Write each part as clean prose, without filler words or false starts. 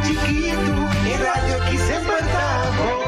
chiquito e radio que sempre tá bom.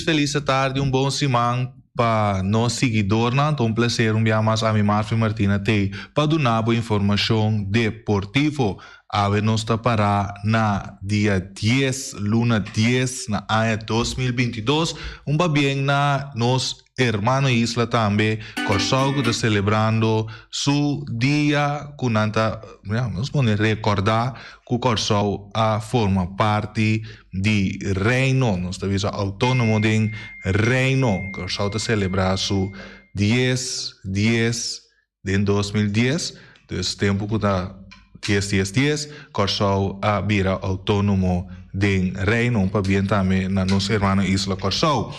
Feliz tarde, bom semana para nós seguidores. Um prazer, dia mais a mim, Marfim Martina, para dar boa informação deportiva. A nós está para na dia 10, luna 10, na ano 2022. Bem na nos hermano Isla também, Corsau está celebrando seu dia, com nanta, vamos recordar que Corsau forma parte de Reino, nós estamos autônomo de Reino. Corsau está celebrando seu 10 de 2010, desse tempo que está 10, Corsau vira autônomo de Reino, para bem também na nossa irmã Isla Corsau.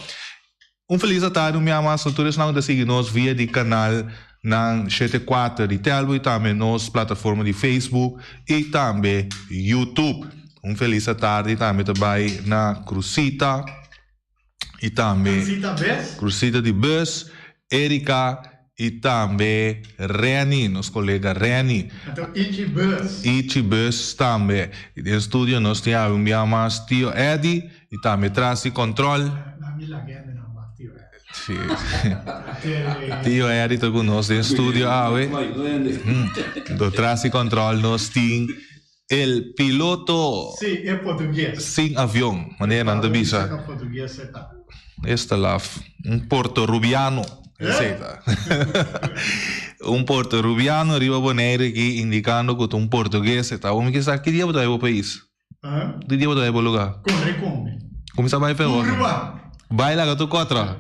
Feliz tarde, minha amada, todos não seguem nós via de canal na 74 de Telbo e também nos plataforma de Facebook e também YouTube. Feliz tarde também na Cruzita e também Cruzita de Bus, Erika e também Reani, nosso colega Reani. Então, Itibus também. E no estúdio nós temos minha amada tio Eddie e também Trace Control. Sì. Io ero con noi in studio Trasi Control nos tem el piloto é português sem avião maneira anda bisa esta lá porto-rubiano porto-rubiano arriva boneiro aqui indicando que português está vamos que sabe que dia vai o país que dia vai o lugar como você vai fazer vai lá que tu contra.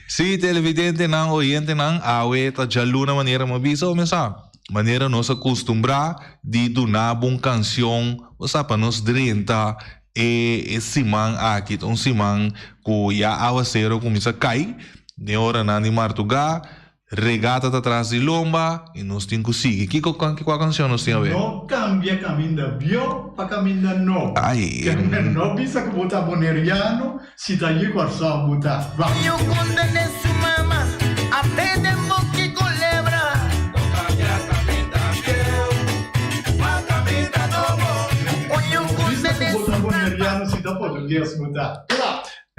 Se televidente não, oriente não, awe tá já luna maneira mabisa ou mensa. Maneira nos acostumbrar de donar uma canção, você para nos drenta e simang aqui, simang que já awa zero começa a cair, de hora na animar tuga, regata atrás de lomba e nós temos que seguir. Que qual canção nós temos a ver? Não cambia caminho da bio para caminho da no. Ai. Não bisa que botar boneriano, se tá aí com a só botar. Eu condene su mama, até demo que culebra. Não cambia caminho da bio para caminho da novo. Eu condene su botar boneriano, se tá português botar.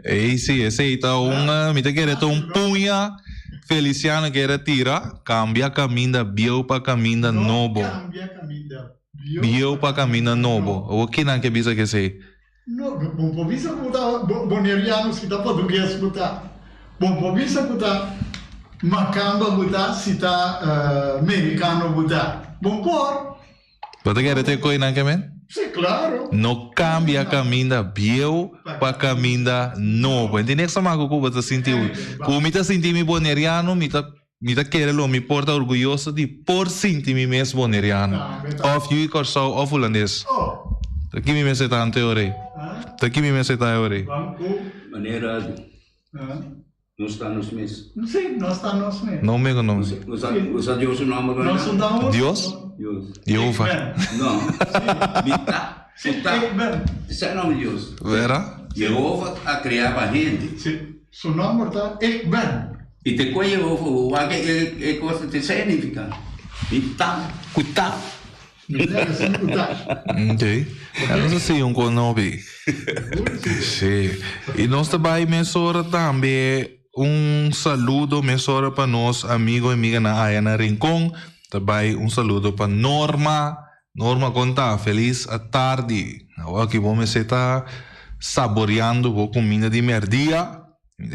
Esse então me te quer punha Feliciano que era tira, cambia caminho da bio para caminho da novo. Cambia caminho da bio para caminho da novo. O que não que bisa que sei? Não bisa botar boneriano se dá português botar. Bom, provvista buta Macamba buta cita americano buta. Bom por. Você quer ter coisa não, men? Sim, claro. Não cambia caminho bieu para caminho novo. Entende que sama ko você sentiu? Como me tá sentindo boneriano, me tá querendo, me porta orgulhoso de por sentir me mesmo boneriano. Of you corso of holandês. Oh. Aqui me mesmo tá anteore. Aqui me mesmo tá anteore. Banco. Maneira não está nos meses. Sim, nós estamos mesmo. Não me nome. Usa Deus o nome agora. Nós estamos. Deus? Deus. Jeová. Não. Bita. Bita. Isso é o nome de Deus. Vera? Jeová a criar a gente. Sim. Seu nome está Ben. E te conhe Jeová, o que coisa te significa? Bita. Cuita. Ok. Não sei um conobi. Sim. E nós também mesora também saludo mesora para nós amigo e amiga na área na Rincón. Também saludo para Norma. Norma conta feliz à tarde. Aqui vamos estar saboreando a comida de merdia.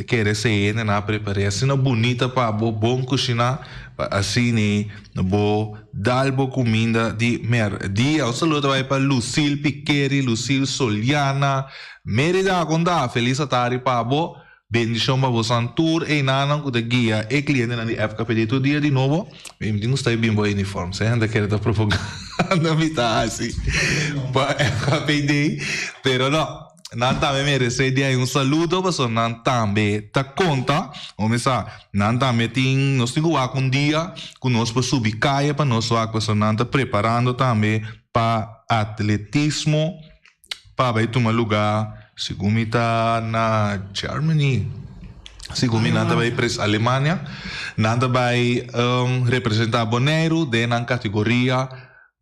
Quer ser na preparar assim bonita para bom cozinhar assim bo dar boa comida de merdia. Um saludo vai para Lucille Piqueri, Lucille Soliana, Merida conta feliz à tarde para bo bendição para você tour e nana com guia e cliente na época pedido dia de novo. Me digo está bem bom uniforme, você anda querendo propaganda me tá assim para época pedir, pero não. Nan também merece dia saludo para nan também tá conta, começar nan também tem nós temos um dia com nós para subir caia para nós para nan tá preparando também para atletismo para vai tomar lugar segundo tá na Germany segundo nan tá vai para Alemanha nan tá vai representar Bonaire de na categoria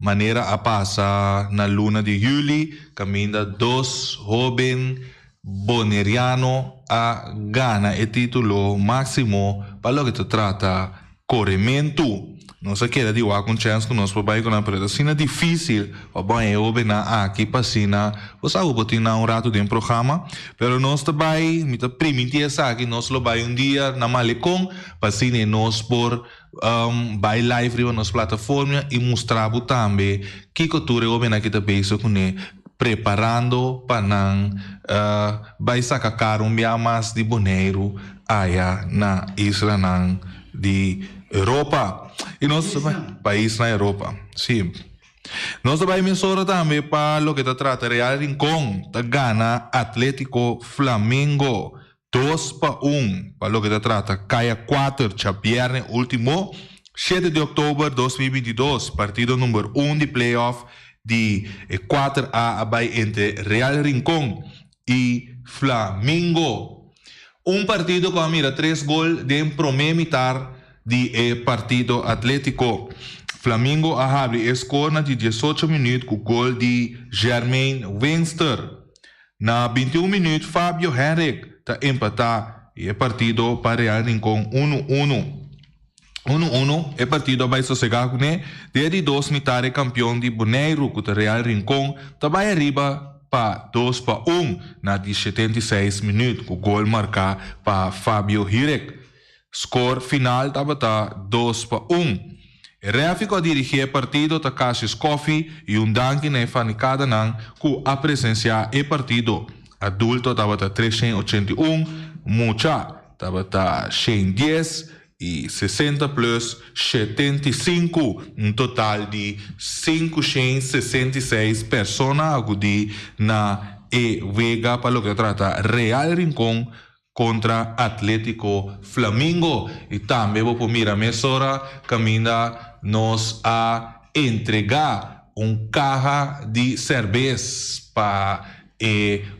maneira a passar na luna de julho, caminha dos jovens boneriano a gana e título máximo para lo que se trata corrimento. Não se quer dizer com chance que nós podemos na predicina difícil, o bom é o bem aqui passina, você sabe que tem rato de programa, pero nós também me permitir aqui nós lo vai dia na Malecon, passina nós por by live na nossa plataforma e mostrar também que cultura o bem aqui também so com preparando para não vai sacar mais de Bonaire aí na isla de Europa. E nós país na Europa, sim. Nós também mencionamos também para o que se trata Real Rincón, da gana Atlético Flamengo 2-1, para o que se trata Caia 4, viernes último, 7 de outubro de 2022, partido número 1 de playoff de 4A entre Real Rincón e Flamengo. Partido com mira 3 gols de primeira metade de partido Atlético. Flamengo a abre score de 18 minutos com gol de Jermaine Wenster. Na 21 minutos, Fábio Henrique está empatar e partido para Real Rincón 1-1. 1-1 é partido vai sossegar com desde 2 metade campeão de Bonaire com o Real Rincón também arriba para 2-1 na 76 minutos com gol marcado para Fábio Henrique. Score final estava 2-1. O Real ficou a dirigir o partido da Cassius Coffee e danke na fanicada com a presença e partido. Adulto estava 381, mucha estava 110 e 60 plus 75, total de 566 pessoas acudi na Vega para o que trata Real Rincón contra Atlético Flamengo. E também vou mira mesora caminha nos a entregar caja de cerveja para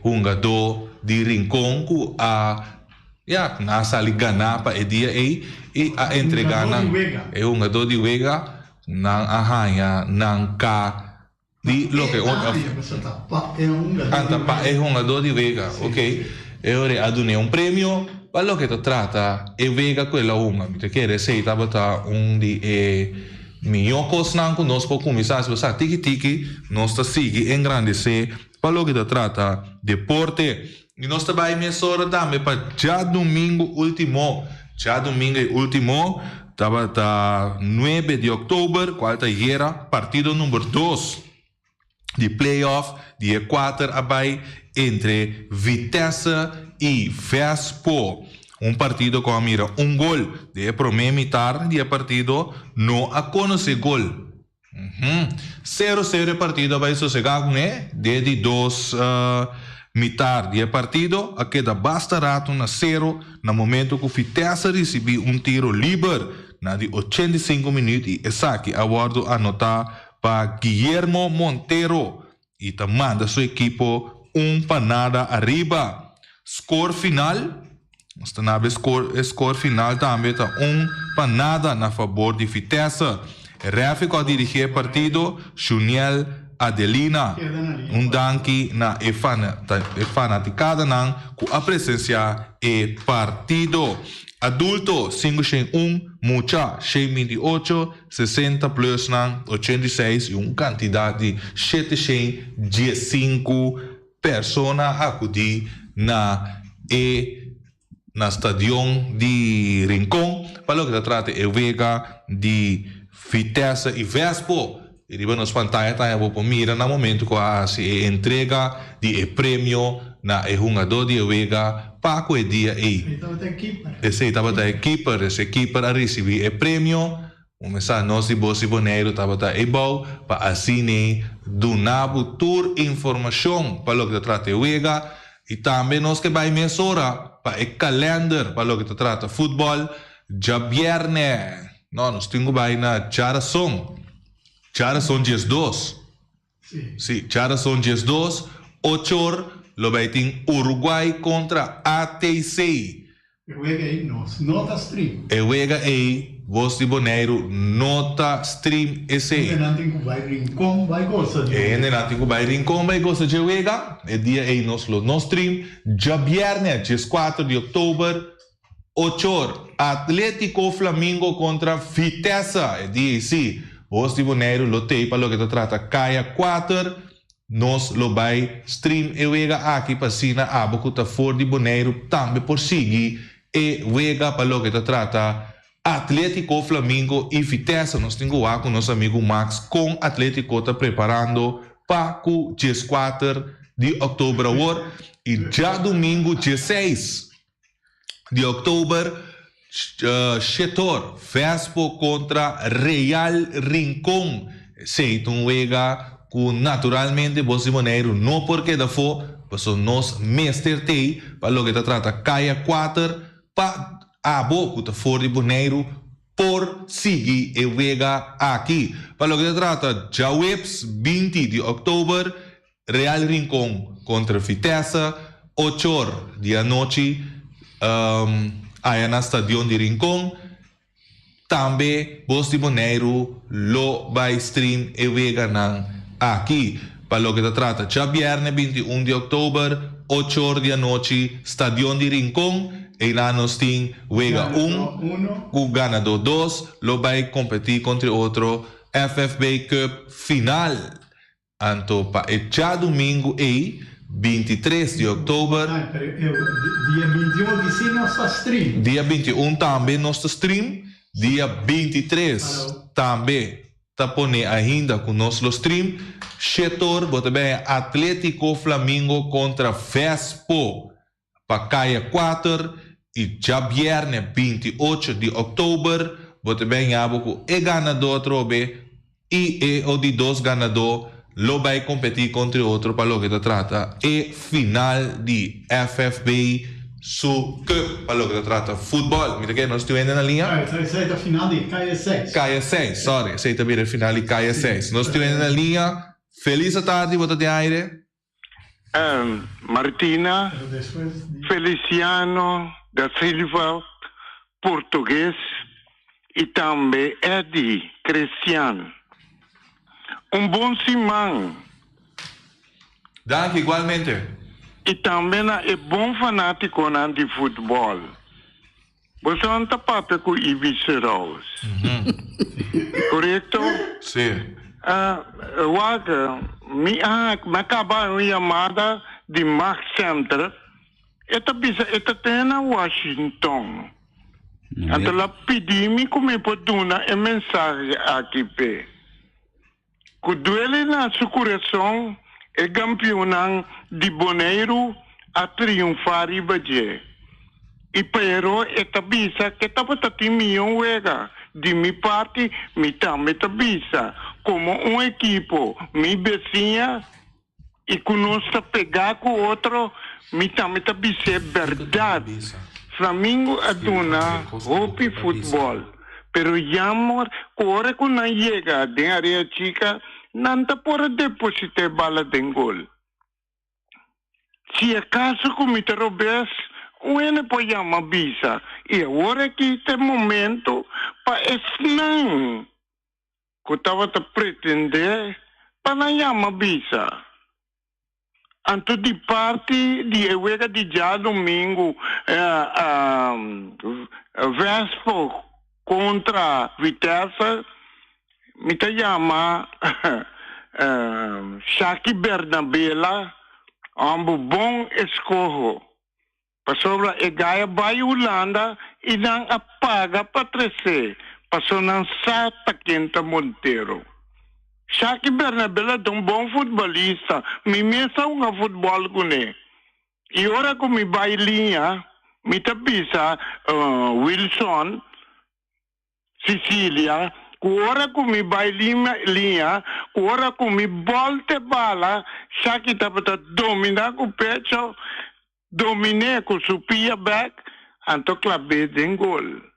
jogador de Rincón que nasa ali ganhar para dia e a entregar jogador de Vega na arranha não cá de lo que é jogador de Vega, ok? Eu adunei prêmio para o que se trata e Vega quella te quer sei estava de minhocos não conosco começar a tiki tiki nós está sigue engrandecer para o que se trata deporte E nós também emissora também para já domingo último. Já domingo último, estava 9 de outubro, quarta-feira, partido número 2 de playoff de Equator abai entre Vitesse e Vespo. Partido com a mira gol de primeira metade de partido não a conhecer gol. 0-0 partido vai sossegar, né? Desde 2 metade de partido, a queda basta rato na 0 no momento que o Vitesse recebeu tiro livre na de 85 minutos e Esaki aguardo anotar para Guillermo Monteiro e manda sua equipe panada arriba. Score final, score final também está panada na favor de Vitesse. Refico a dirigir o partido, Juniel Adelina, danke na fanaticada com a presença e partido. Adulto, 501, mucha, 628, 60 plus 86 e quantidade de 715 pessoas acudir na stadion de Rincón, para o que trata de Vega de Vitesse e Vespo. E riba nos pantalha tá vou mira no momento que a se entrega de prêmio na jogador de Vega para o dia e esse estava da equipe a receber o prêmio. Começar nós de Bossi Boneiro estava da ebau para assim do nabo tour informação para o que trata de Vega e também nós que vai emissora para o calendar para o que trata futebol já viernes. Nós temos vai na Charason dias 2. Sim, Charason dias 2. 8 horas, lo vai ter Uruguai contra ATC. Juega aí nota stream. Juega aí, Voz de Boneiro, nota stream esse. Vai Rincón, vai gosta de. Vai Rincón, vai gosta de juega. E dia aí nós stream. Já viernes, dias 4 de outubro, 8 horas. Atlético Flamengo contra Vitesse. E dia sim. Voz de Boneiro, lotei para o que trata Caia 4. Nós lo vai stream e juega aqui para cima a bocuta for de Boneiro também por seguir e juega para o que trata Atlético Flamengo e Vitesse. Nós temos lá com nosso amigo Max com Atlético está preparando para o dia 4 de outubro e já domingo 16 de outubro Chetor Vespo contra Real Rincón. Se então juega naturalmente Bossi Boneiro não porque da for mas nós mestre tei para o que trata Caia 4 para a boca da for de Boneiro por seguir e vega aqui para o que trata já webs 20 de outubro Real Rincón contra Vitesse 8 horas da noite aí na stadion de Rincón. Também Bossi Boneiro lo vai stream e vega aqui, para o que trata, já viernes 21 de outubro, 8 horas da noite, Stadion de Rincón, e lá nós temos Vega 1, o ganador 2, lo vai competir contra outro FFB Cup final. Então, já domingo e 23 de outubro. Dia 21 de sim nossa stream. Dia 21 também nosso stream. Dia 23 também. Tá pone ainda com nosso stream. Chetor, bota bem, Atlético Flamengo contra Vespo. Para Caia 4 e já viernes 28 de outubro, bota bem, abo é ganador trobe e o de 2 ganador lo vai competir contra outro para o que trata e final de FFB Cup para o que trata futebol. Mira que nós estamos na linha. Essa é a final de Caia 6. Caia 6, sorry. Essa é também a final de Caia 6. Nós estamos na linha. Feliz tarde, bota de aire. Martina, Feliciano da Silva, português, e também Eddie, Cristiano. Bom semana. Danke, igualmente. E também é bom fanático de futebol. Você não está parte com o Ibiza Rose. Correto? Sim. Me acaba uma chamada de Max Center Esta bisa esta tena Washington. Adalah pedimi come potuna e mensagem aqui pe. Kuduele na su coração e campeonan di Boneiro a triunfare baje. E pero esta bisa que tava tatimion wega. De mi parte, mi tamita bisa. Como equipo, mi vizinha e conosco pegar com outro, mi tamita bisa é verdade. Flamengo aduna hopi futebol. Pero yamor, ora que não chega de área chica, não tá por depositar bala de gol. Se acaso comete robes, uene pode chamar bisa. E agora que tem momento para esnan. Que estava a pretender para não chamar bisa. Anto di parte di Ewega di già domingo Vespo contra Vitesse mi chiama Shaki Bernabela ambo bom escorro passobra e Gaia vai Holanda e não apaga para trece passou não sata quenta Monteiro. Shaki Bernabela é bom futebolista, me mesa futebol com ele. E ora que me vai linha, me tapisa Wilson, Sicília, ora que me vai linha, ora que me volte bala, Shaki tapita domina com o pecho, domine com o pia back, anto clave de gol.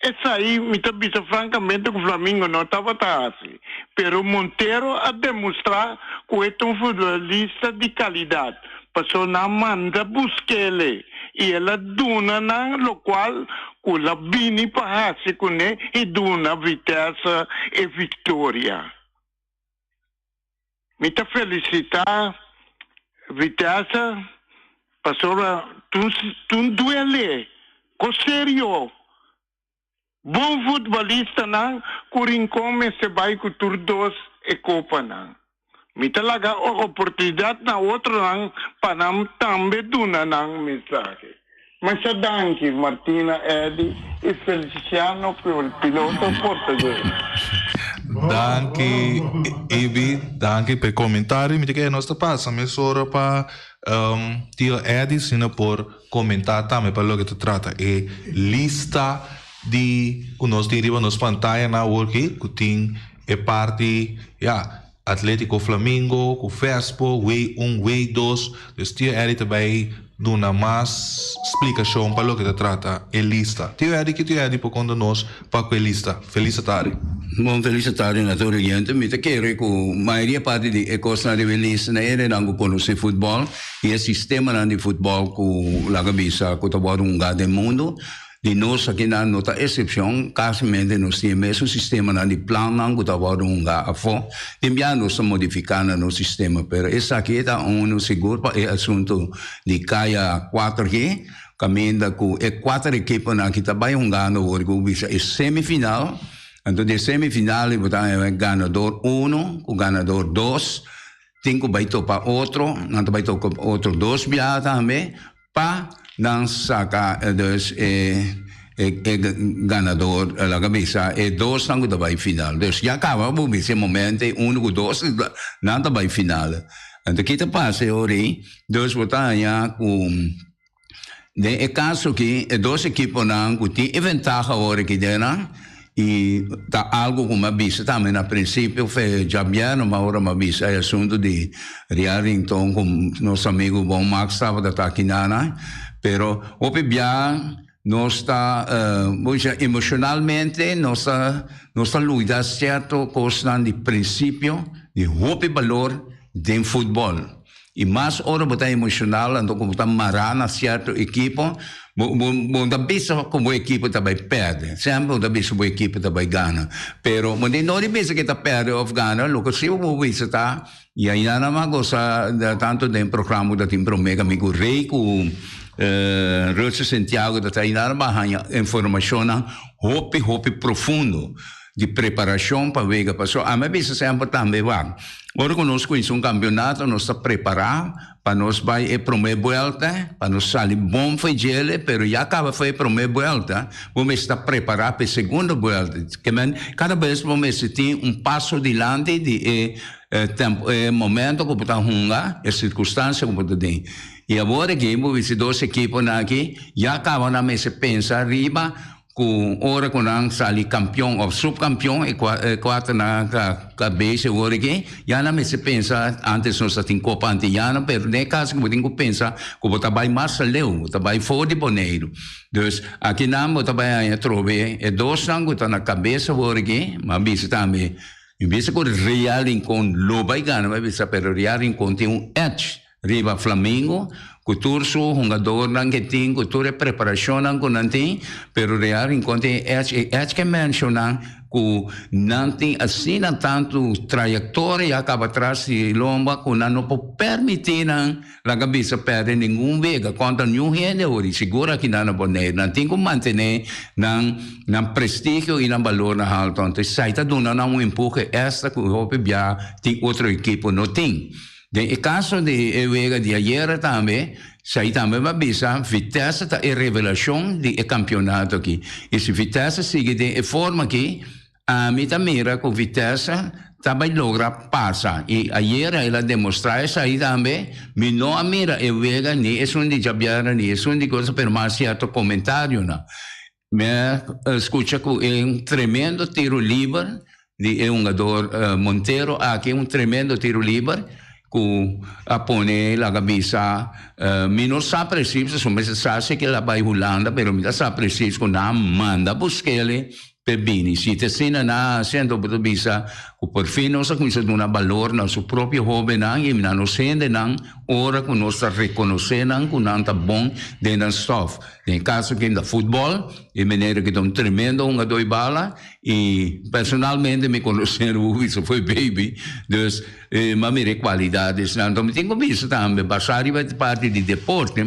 Essa aí, me tabisa francamente que o Flamengo não estava assim. Pero Monteiro a demonstrar que é um futebolista de qualidade. Passou na manda buscar ele. E ela duna na lo qual que la bini para se com ele e duna Vitesse e vitória. Me tá felicitar Vitesse passou tu duele. Com sério. Bom futebolista não, Curincome se vai com Turdos e Copa não. Me talaga a oportunidade na outro não, para não também duna não mensagem. Mas a danke Martina Edi e Feliciano pelo piloto português. Danke Ebi, danke per commentare. Mi dica che nostra passa mezz'ora para tio Edi sino por comentar também per lo che tu tratta e lista di nós deriva nos pantalha na work que tem é parte Atlético Flamengo com Vespo way 1 way 2 dus tio Eri também dona mais explicação para o que se trata é lista tio Eri por quando nós para com a lista felicidade bom felicidade naturalmente me te quero que a maioria parte de coisa na lista na não conhece futebol e o sistema de futebol que lá cabeça que está um lugar do mundo de nós aqui na nota exceção, casamente nós temos um sistema de plano que está a afo, também nós modificando no sistema, pero esse aqui está seguro para o assunto de caia 4 aqui, caminha com 4 equipes que está bem no hoje é semifinal, então de semifinal é ganador 1, o ganador 2, tem que vai topar outro, não vai topar outro 2 também, para dan saca dus ganador la cabeça e dois não da vai final dus já acaba por esse momento com dois não da vai final então que te passa ori dois botanha com de caso que dois equipes não que tem vantagem ora que dena e tá algo como a bisa também a princípio foi já bem uma hora uma bisa é assunto de Riarington com nosso amigo bom Max estava da Taquinana pero hoje bem nós está emocionalmente nossa luta certo coisa de princípio de hope valor de futebol e mais hora botar emocional então como tá marana certo equipo bom da bisa como equipe também perde sempre da bisa como equipe também ganha pero mas não de bisa que tá perde ou ganha logo se o bisa tá e aí na magosa tanto de programa da tim promega amigo rei com Rosa Santiago da Tainara Bahia informação hope profundo de preparação para ver passou a minha bisa sempre também vai agora conosco isso campeonato nós está preparado para nós vai a primeira volta, para nós sair bom foi gele, pero já acaba foi a primeira volta, vamos estar preparados para a segunda volta. Cada vez vamos ter passo adiante de tempo, momento que está hunga, a circunstância que está dentro. E agora que vamos ver dois equipes aqui, já acaba na mesa pensar riba, com hora com ang sali campeão ou subcampeão e quatro na cabeça agora que já não me se pensa antes nós tem Copa Antilhana, pero nem caso que eu tenho que pensar que eu trabalho mais leu, trabalho fora de Boneiro. Então aqui não eu trabalho a trove e dois anos que na cabeça agora que mas bisa também em vez de real com loba e gana mas bisa pero real com tem edge riba Flamengo Kuturso, jogador que tem, cultura preparação que não tem, pero real enquanto é que mencionam que não tem assim tanto trajetória acaba atrás de lomba que não pode permitir a cabeça perder nenhum vega contra nenhum gente hoje segura que não pode não tem como manter não prestígio e não valor na alta então sai tá dando um empurre extra que o já tem outra equipe não tem. No caso de Vega de ayer também, sai também uma bisa, Vitesse está em revelação de campeonato aqui. E se Vitesse sigue de forma aqui, a mim também mira que Vitesse também logra passar. E ayer ela demonstrou isso aí também, mas não mira Vega, nem é um de Jabiara, nem é um de coisa, pero mais certo comentário, não. Mas escuta que é tremendo tiro livre, de um jogador Monteiro, aqui um tremendo tiro livre, que apone la cabeça não sabe preciso se sabe que ela vai Holanda pero não sabe preciso que não manda buscar-lhe per bene se te sina na sendo por bisa que por fim nós começamos a dar valor na seu próprio hobby e não sendo ora que nós reconhecemos que não está bom dentro do stuff em caso que no futebol e maneira que é tremendo jogador bala e personalmente me conheceram isso foi baby dus mas me qualidades então me tenho visto também passar e parte de deporte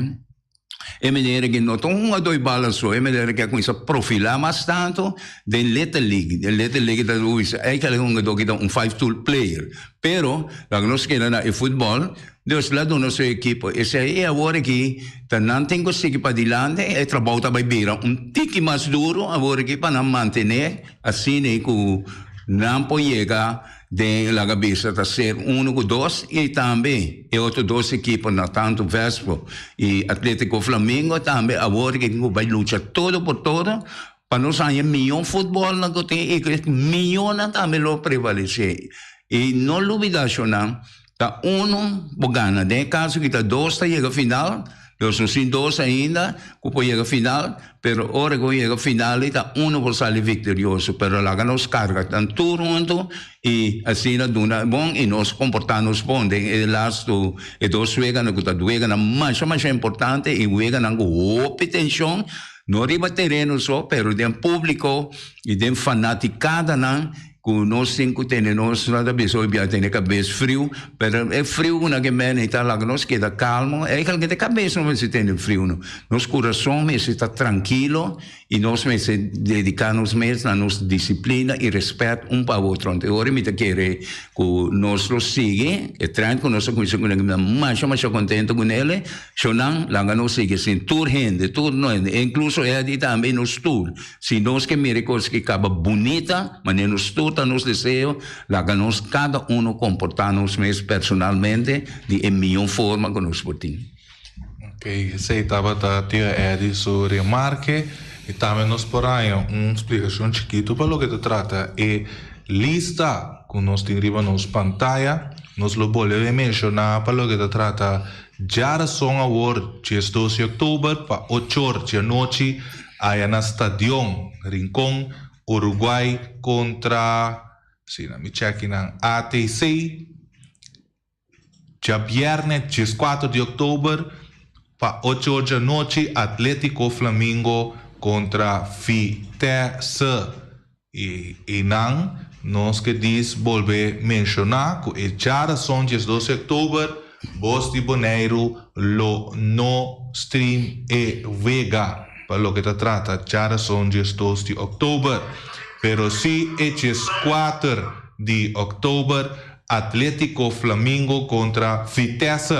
e maneira que não tem dois balas só, e maneira que começa a profilar mais tanto da Little League da Luísa, é que é um jogador que é um 5-tool player, pero lá nós queremos na futebol, Deus lá do nosso equipe, esse aí é agora que não tem que seguir para adiante, é trabalho também beira tique mais duro, agora que para não manter assim que não pode chegar de la cabeça a ser 1-2 e também e outros dois equipes na tanto Vespo e Atlético Flamengo também agora que vai lutar todo por todo para nós aí milhão futebol na que tem e milhão também lo prevalecer e não duvidação não tá ganha de caso que tá dois tá chega final nós não sim dois ainda que pode chegar final pero ora que chega final está por sair vitorioso pero lá nos carga tanto junto e assim na duna bom e nós comportamos bom de lasto e dois vega na que duega na mais importante e vega na competição não riba terreno só pero de público e de fanaticada não que nós cinco temos nada pessoa já tem cabeça frio, pero é frio na que men está lá nós queda calmo, é que de cabeça não se tem frio não, nosso coração está tranquilo e nós se dedicamos mais na nossa disciplina e respeito para o outro. Então agora me querer que nós lo sigue, e treino que nós conhecemos mais contento com ele, senão lá nós sigue sem tour gente, incluso é também nos tour, se nós que miracles que acaba bonita, mas nos tour nos desejos, lá que nós cada comportamos mais personalmente de melhor forma que nós podemos. Ok, sei estava a tia Eddie sobre remarque e também nos porém explicação chiquito para o que se trata e lista que nós temos nos pantalla, nos lo volve mencionar para o que se trata já são agora, dia 12 de outubro, para 8 horas da noite, aí na Stadion Rincón, Uruguay contra, mi check ng ATC, dia viernes, dia 4 de outubro, pa 8 horas da noite, Atlético Flamengo contra Vitesse. E nós que diz, volver mencionar, que já são dias 12 de outubro, Voz de Boneiro, lo no stream e vega. Para lo que se trata, ya son dias 2 de outubro, pero si es 4 de outubro, Atlético Flamengo contra Vitesse.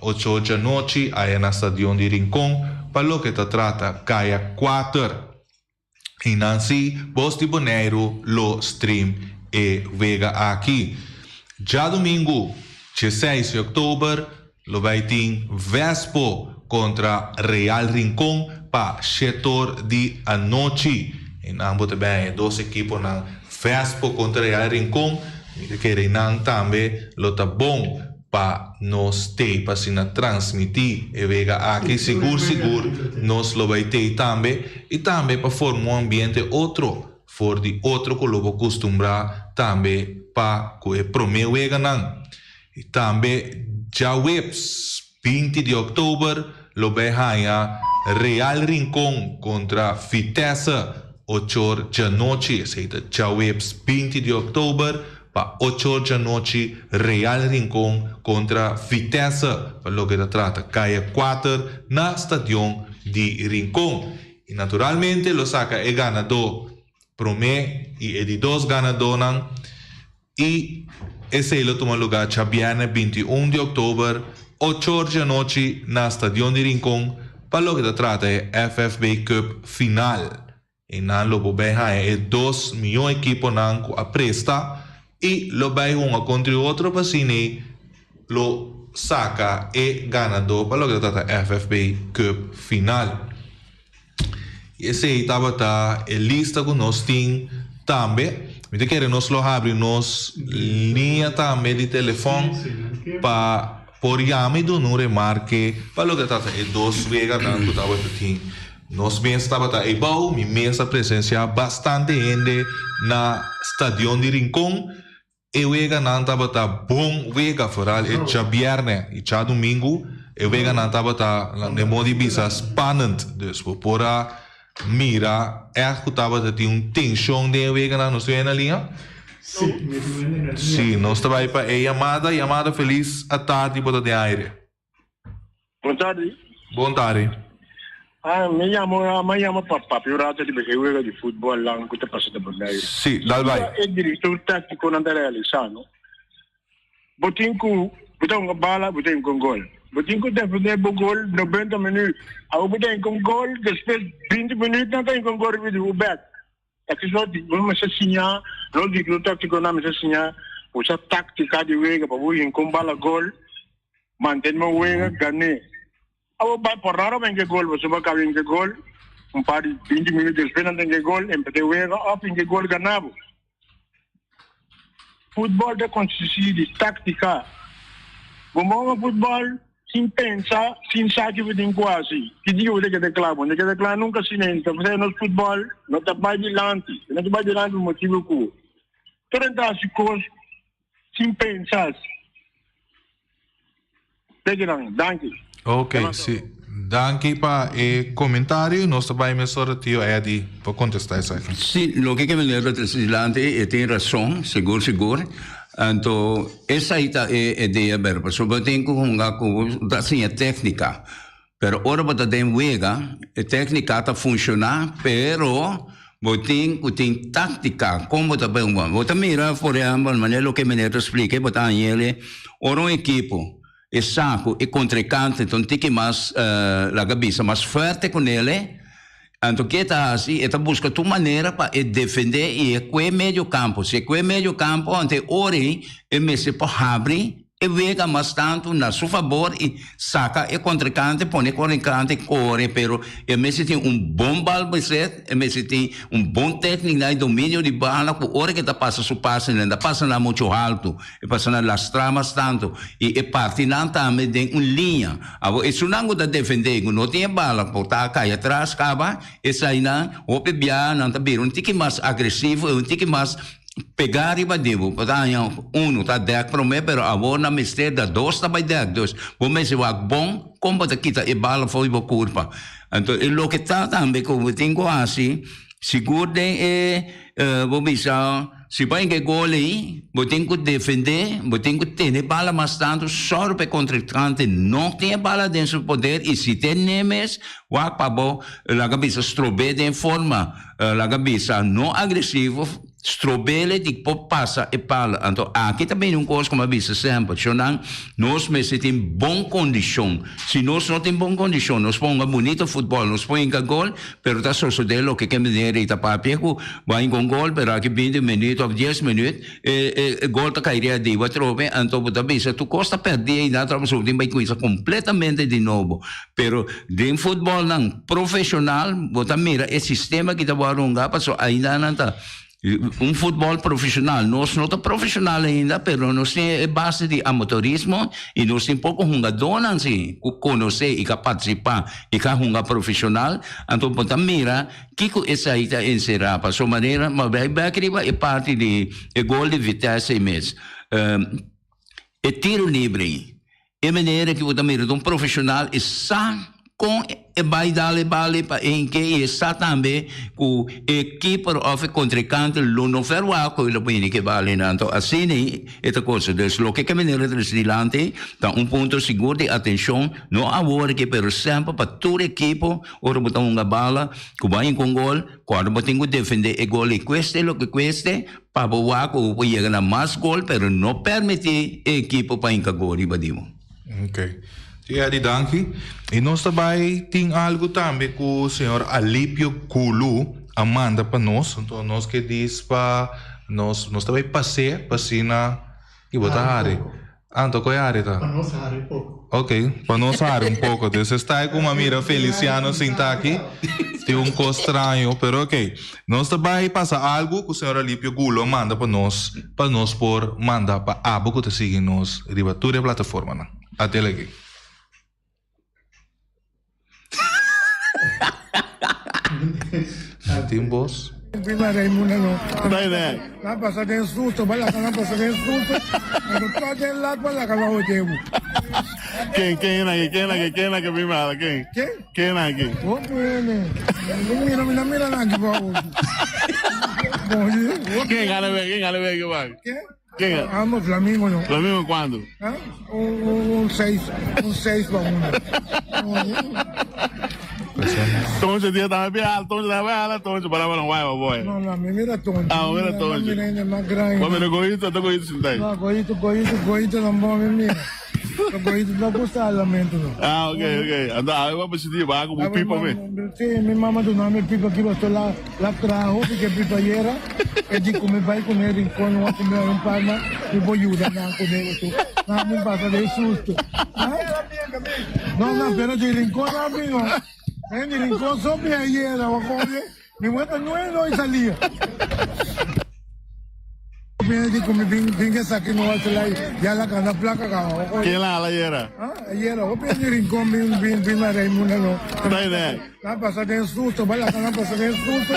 8 da noite aí na Stadion de Rincon, para lo que te trata caia 4. E Nancy, Bosti Boneiro, lo stream e vega aqui. Já domingo, 16 de outubro, lo vai ter Vespo contra Real Rincon para setor de a noite. E ambos também, 2 equipos na Vespo contra Real Rincon, que Renan também lo tá bom para nós ter, para se transmitir e vega aqui seguro nós lo vai ter também e também para formar um ambiente outro for de outro que lo acostumbrar também para que promeu vega não e também já webs 20 de outubro lo vai ganhar Real Rincon contra Vitesse 8 da noite, já webs 20 de outubro 8 da noite, Real Rincon contra Vitesse, para lo que se trata, caia 4 na Stadion de Rincon. E naturalmente, lo saca é ganador promé e é de 2 ganadores. E esse ele toma lugar já viernes 21 de outubro, 8 da noite, na Stadion de Rincon, para lo que se trata é FFB Cup final. E nan lo bobeja é 2 milhões equipos nan a presta. E lo vai contra outro pasine lo saca e ganador para lo que trata FFB Cup final. E esse estava a lista que nós temos também. Me quer nós lo abre nos linha também de telefone para por chame do número remarque para lo que trata é 2 vezes na que estava tendo. Nós bem estava a igual, minha mesa presença bastante gente na Stadion de Rincon. E vega não estava bom vega foral e já viernes e já domingo e vega não estava de modo bisa spannend dus por mira que estava tinha tensão de vega não sei na linha sim nós estava aí para chamada feliz à tarde por de aire Boa tarde. Me llamo papá, eu rato de behavior de futebol lá no que está passando por aí. Sim, dá vai. É diretor tático não está realizando. Botinho, botar bala, botar gol. Botinho defender o gol 90 minutos. Aí botar gol, depois 20 minutos não tem gol de back. Aqui só vamos assassinar, não digo tático não assassinar, usa tática de vega para o com bala gol, manter o vega ganhar. Ako ba por raro ben que gol, você vai caber que gol, par de 20 minutos depois não tem que gol, empate o up em que gol ganhava. Futebol de consiste de tática. Como futebol sem pensar, sem saber que tem quase. Que digo que declaro nunca se nenta, você no futebol não está mais adiante, não está mais adiante o motivo que. Todas as coisas sem pensar. Danke. Ok, sim. Danke para o comentário. Nós também me sorteio Eddie para contestar isso. Sim, o que me lembra de tem razão, seguro. Então, essa aí é a ideia, pero sobre tem que assim a técnica. Pero ora bota tem vega, a técnica está funcionar, pero tem tática, como tá bem, bota mira, por exemplo, maneira que me explica, bota ele, ora um equipo e saco e contrincante, então tem que mais la cabeça mais forte com ele. Então que tá assim, eta busca tua maneira para defender e que meio campo, se que meio campo ante ori e messe por abrir e vega mais tanto na seu favor e saca e contrincante, põe contrincante corre, pero e messe tem bom balbeset, e messe tem bom técnico na domínio de bola, por hora que tá passa su passe, ainda passa lá muito alto, e passa na las tramas tanto, e parte não também tem linha. Abo isso não gosta defender, não tem bala, por tá cai atrás, cava, e sai não, o pebia não tá bem, tique mais agressivo, tique mais pegar e badevo, uno tá dek promé, pero avô na mistério da dois tá vai dek, dois, vou me se bom, como tá kita e bala foi bo curva. Então, o que tá também como tenho assim, seguro vou pensar, se vai que gol aí, vou ter que defender, vou ter que ter bala mais tanto, só para contra-atacante não tem bala dentro do poder, e se tem nemes, vai para a cabeça estrober de forma, a cabeça não agressiva, strobele di passa e pala. Então, aqui também um coisa como a vista sempre. Nós me em boa condição. Se nós não temos boa condição, nós põe bonito futebol, nós põe em gol, pero tá só dele que me der e tá papel, vai com gol, pero aqui 20 minutos ou 10 minutos, gol tá cairia de vai trobe, então puta vista, tu costa perder e dá trabalho, tem vai coisa completamente de novo. Pero de futebol não profissional, bota mira, esse sistema que tá barunga, passou ainda não tá futebol profissional. Nós não estamos profissional ainda, pero nós temos base de amadorismo e nós temos pouco jogadores assim, conhecer e participar e que jogar profissional. Então, pode mira que essa aí está encerrada. Para sua maneira, mas vai é parte de gol de Vitesse mesmo. É tiro livre. É maneira que você mira um profissional está com vai dar bale para em que está também com equipe of contrincante não ferwa com ele bem que vale então assim esta coisa des lo que maneira de dilante tá ponto seguro de atenção não agora que per sempre para todo equipo ora botar uma bala que vai com gol quando botar defender e gol e queste lo que queste para boa com chegar na mais gol pero não permitir equipo para encarar e badimo. Ok. Obrigado, Danke. E nós também tem algo também que o senhor Alípio Kulu manda para nós. Então, nós que diz para nós também passei na que botar área. Então, qual é a área? Para nós área pouco. Ok, para nós área pouco. Então, você está aí com uma mira Feliciano sentar aqui. Tem coisa estranho, pero ok. Nós também passa algo que o senhor Alípio Kulu manda para nós por mandar para a Abo que te sigue nos ribatura plataforma. Né? Até aqui. Tem boss? Prima Raimundo no. Dai ne. La passa del susto, balla che la passa del susto. E non sto del lato, balla che la hotevo. Quem que prima quem? Quem aqui? Oh, bene. Mira aqui para hoje. Quem gana ver que vai? Quem? Amo Flamengo no. Flamengo quando? Un 6 para 1. Tonje dia tava bem alto, tonje para não vai, boy. No, me mira tonje. Mira tonje. Mira mais grande. Como no goito, tô goito sentai. No, goito não bom me mira. Goito não gosta lamento no. Ok. Anda, eu vou decidir vai com pipa me. Sim, minha mamãe do nome pipa que botou lá trajo porque pipa era. E di come vai com ele rincón, vai comer palma e vou ajudar na com ele tu. Não me passa de susto. No, pero de rincón amigo. En el rincón zombie ayer, mi vuelta no y salía. Viene con mi pingue saque no va a salir, ya la cana placa acá. ¿Quién la era? Ayer, o en el rincón, bien Raimundo no. Dai ne. La pasa del susto, va la cana pasa del susto.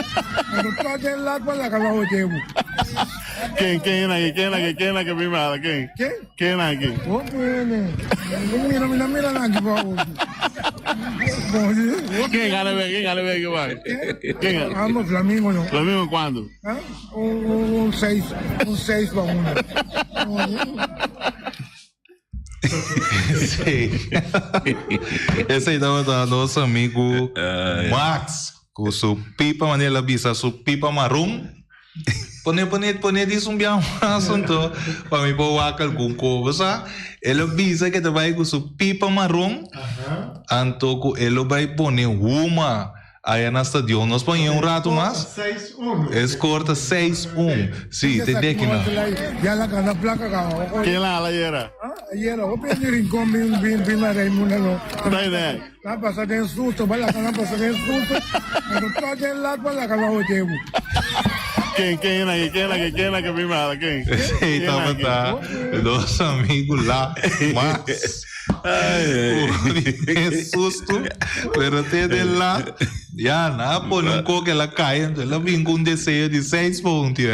Pero está del lado, va la cana hotevo. Quem que prima quem? Quem aqui? Oh, bene. Mira aqui para hoje. Quem gana ver que vai? Quem? Amo Flamengo no. Flamengo quando? Un 6 para 1. Sim. Esse aí estava nosso amigo Max, com sua pipa maneira bisa, sua pipa marrom. Pone disso biang assunto para me pôr com coisa. Ele bisa que vai com sua pipa marrom. Anto ele vai pôr uma aí na estadião. Nós põe rato mais. 6-1. Escorta 6-1. Sim, tem que não. Ya la cana placa acá. Quem la era? Ayer, o en el rincón, bien Raimundo no. Dai ne. La pasa del susto, va la cana pasa del susto. Pero está del lado, va la cana hotevo. Quem que prima quem? Sim, tá. Nosso amigo lá, Max. Que susto, pero até de lá, já na põe que ela cai, então ela vem com um desejo de 6 pontos.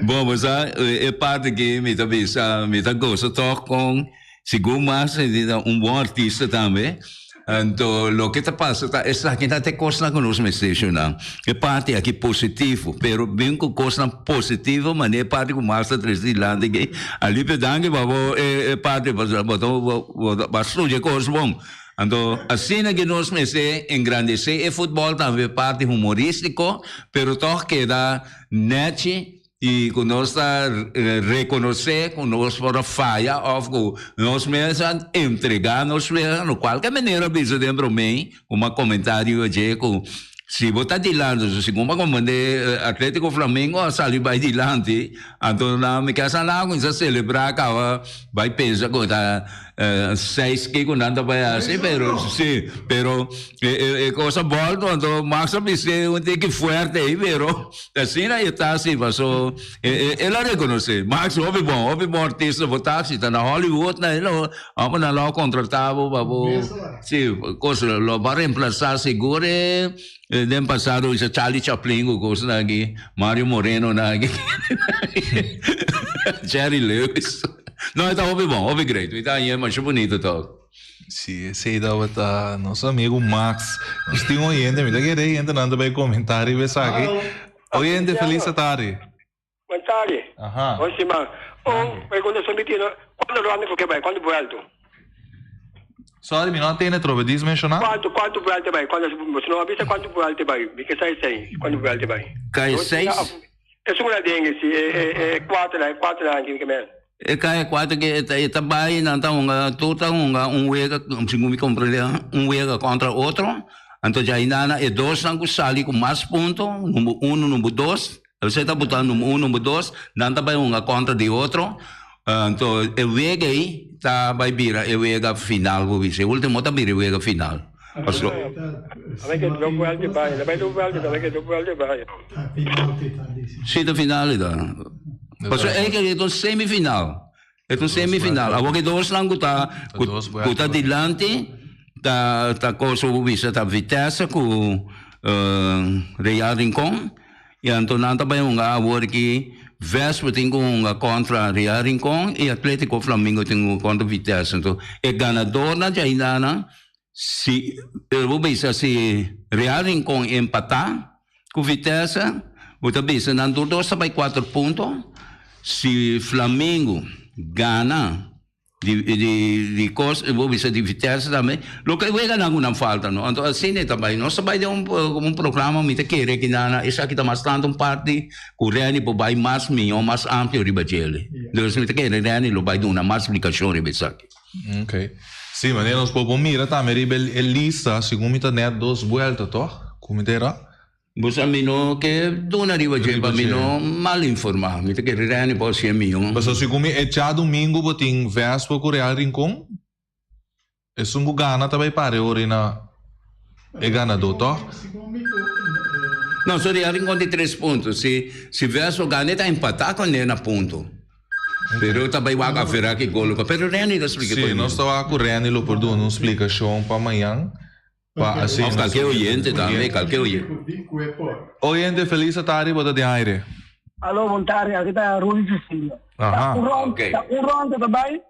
Bom, mas é parte que me tá gosta tocar com segundo mais bom artista também. Então, o que passa é que até coisa com nós mencionam. É parte aqui positivo, pero bem com coisa positiva, mas é parte com mais tranquilante que ali pedangue, é parte bastante coisa bom. Então, assim que nós me engrandecer, é futebol também parte humorístico, pero toch queda net e que nós está reconhecer que nós para falha ou que nós mesmos entregar nós mesmos de qualquer maneira bisa dentro de mim um comentário aqui que se botar de lado se como comandante Atlético Flamengo sair vai de lado então na me casa lá com celebrar que vai pensar que tá 6 que com nada vai assim pero cosa volta então Max pise um tem que forte aí pero assim aí está assim passou ela reconhece Max houve bom artista botar se tá na Hollywood né não vamos na lá contratado para sim coisa lo vai reemplazar seguro ano passado isso Charlie Chaplin o coisa aqui Mario Moreno aqui Jerry Lewis não então houve great então é mais bonito todo. Sim, esse aí da nosso amigo Max. Nós temos um oyente, me dá querer entrando para comentar e ver aqui. Oyente, feliz tarde. Boa tarde. Aham. Oi, Simão. Pergunta sobre ti, quando lo hanno che vai, quando vuelto? Sorry, mi non tiene troppo, diz mencionar? Quando vuelto vai, quando se non avvisa quando vuelto vai, perché sei, quando vuelto vai. Cai 6? E sono dengue, sì, e 4 anni che me. E kaya 4 que trabalha então toda wega se me compreende wega contra outro então já ainda é 2 anos sali com mais ponto número 1 número 2 você está botando número 1 número 2 não também contra de outro então é wega aí tá vai vir é wega final vou dizer último tá vir wega final Perché dopo altri vai, dopo altri vai. Sì, da finale da. Posso è che è un semifinal. È un semifinal. A volte dos lang guta dilante ta cosa vista ta Vitesse cu Real Rincon e antonanta ba yung award ki Vespa tingo un contra Real Rincon e Atlético Flamengo tingo contra Vitesse. Então, é ganador na Jainana. Se eu vou pensar se Real Rincon empatar com Vitesse, vou pensar na dois vai 4 pontos. Se Flamengo gana de coisa, eu vou pensar de Vitesse também. Lo que vai ganhar não falta, não. Então assim é também. Nós vai ter um programa muito querer que na essa aqui tá mais tanto parte com Reni por vai mais melhor, mais amplo ribajele. Então se muito querer Reni lo vai dar uma mais explicação ribajele. Ok. Sim, mas nós podemos mirar também a lista, segundo me net 2 vueltas, toh? Como terá? Você mino que dona riba gelba mino mal informado, me que Reni pode ser mio. Mas segundo é já domingo botin Vespa com Real Rincon. É sungo gana também para ora na é ganador, toh? Não, só Real Rincon de 3 pontos. Se Vespa ganha tá empatar com ele na ponto. Pero também vai haver que gol. Pero Reni não explica. Sim, nós estamos com Reni lo por uma explicação para amanhã. Assim, qualquer oyente também, qualquer oyente. Oyente, feliz tarde, bota de aire. Alô, boa tarde, aqui está Rui Cecília. Um round também.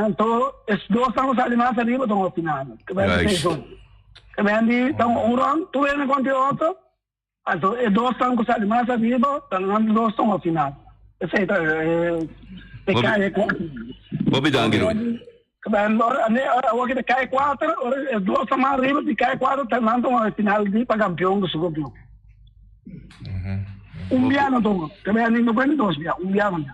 Então, esses 2 estão ali mais arriba, estão ao final. Que vai ser isso. Que vem então um round, tu vem contra o outro. Então, os 2 estão ali mais arriba, os 2 estão ao final. Isso aí, é cai 4. Bobi Danguiro. Agora cai 4, os 2 estão mais arriba, de cai 4, terminando ao final de para campeão do subcampeão. Biano to, que vem no quando 2 biano.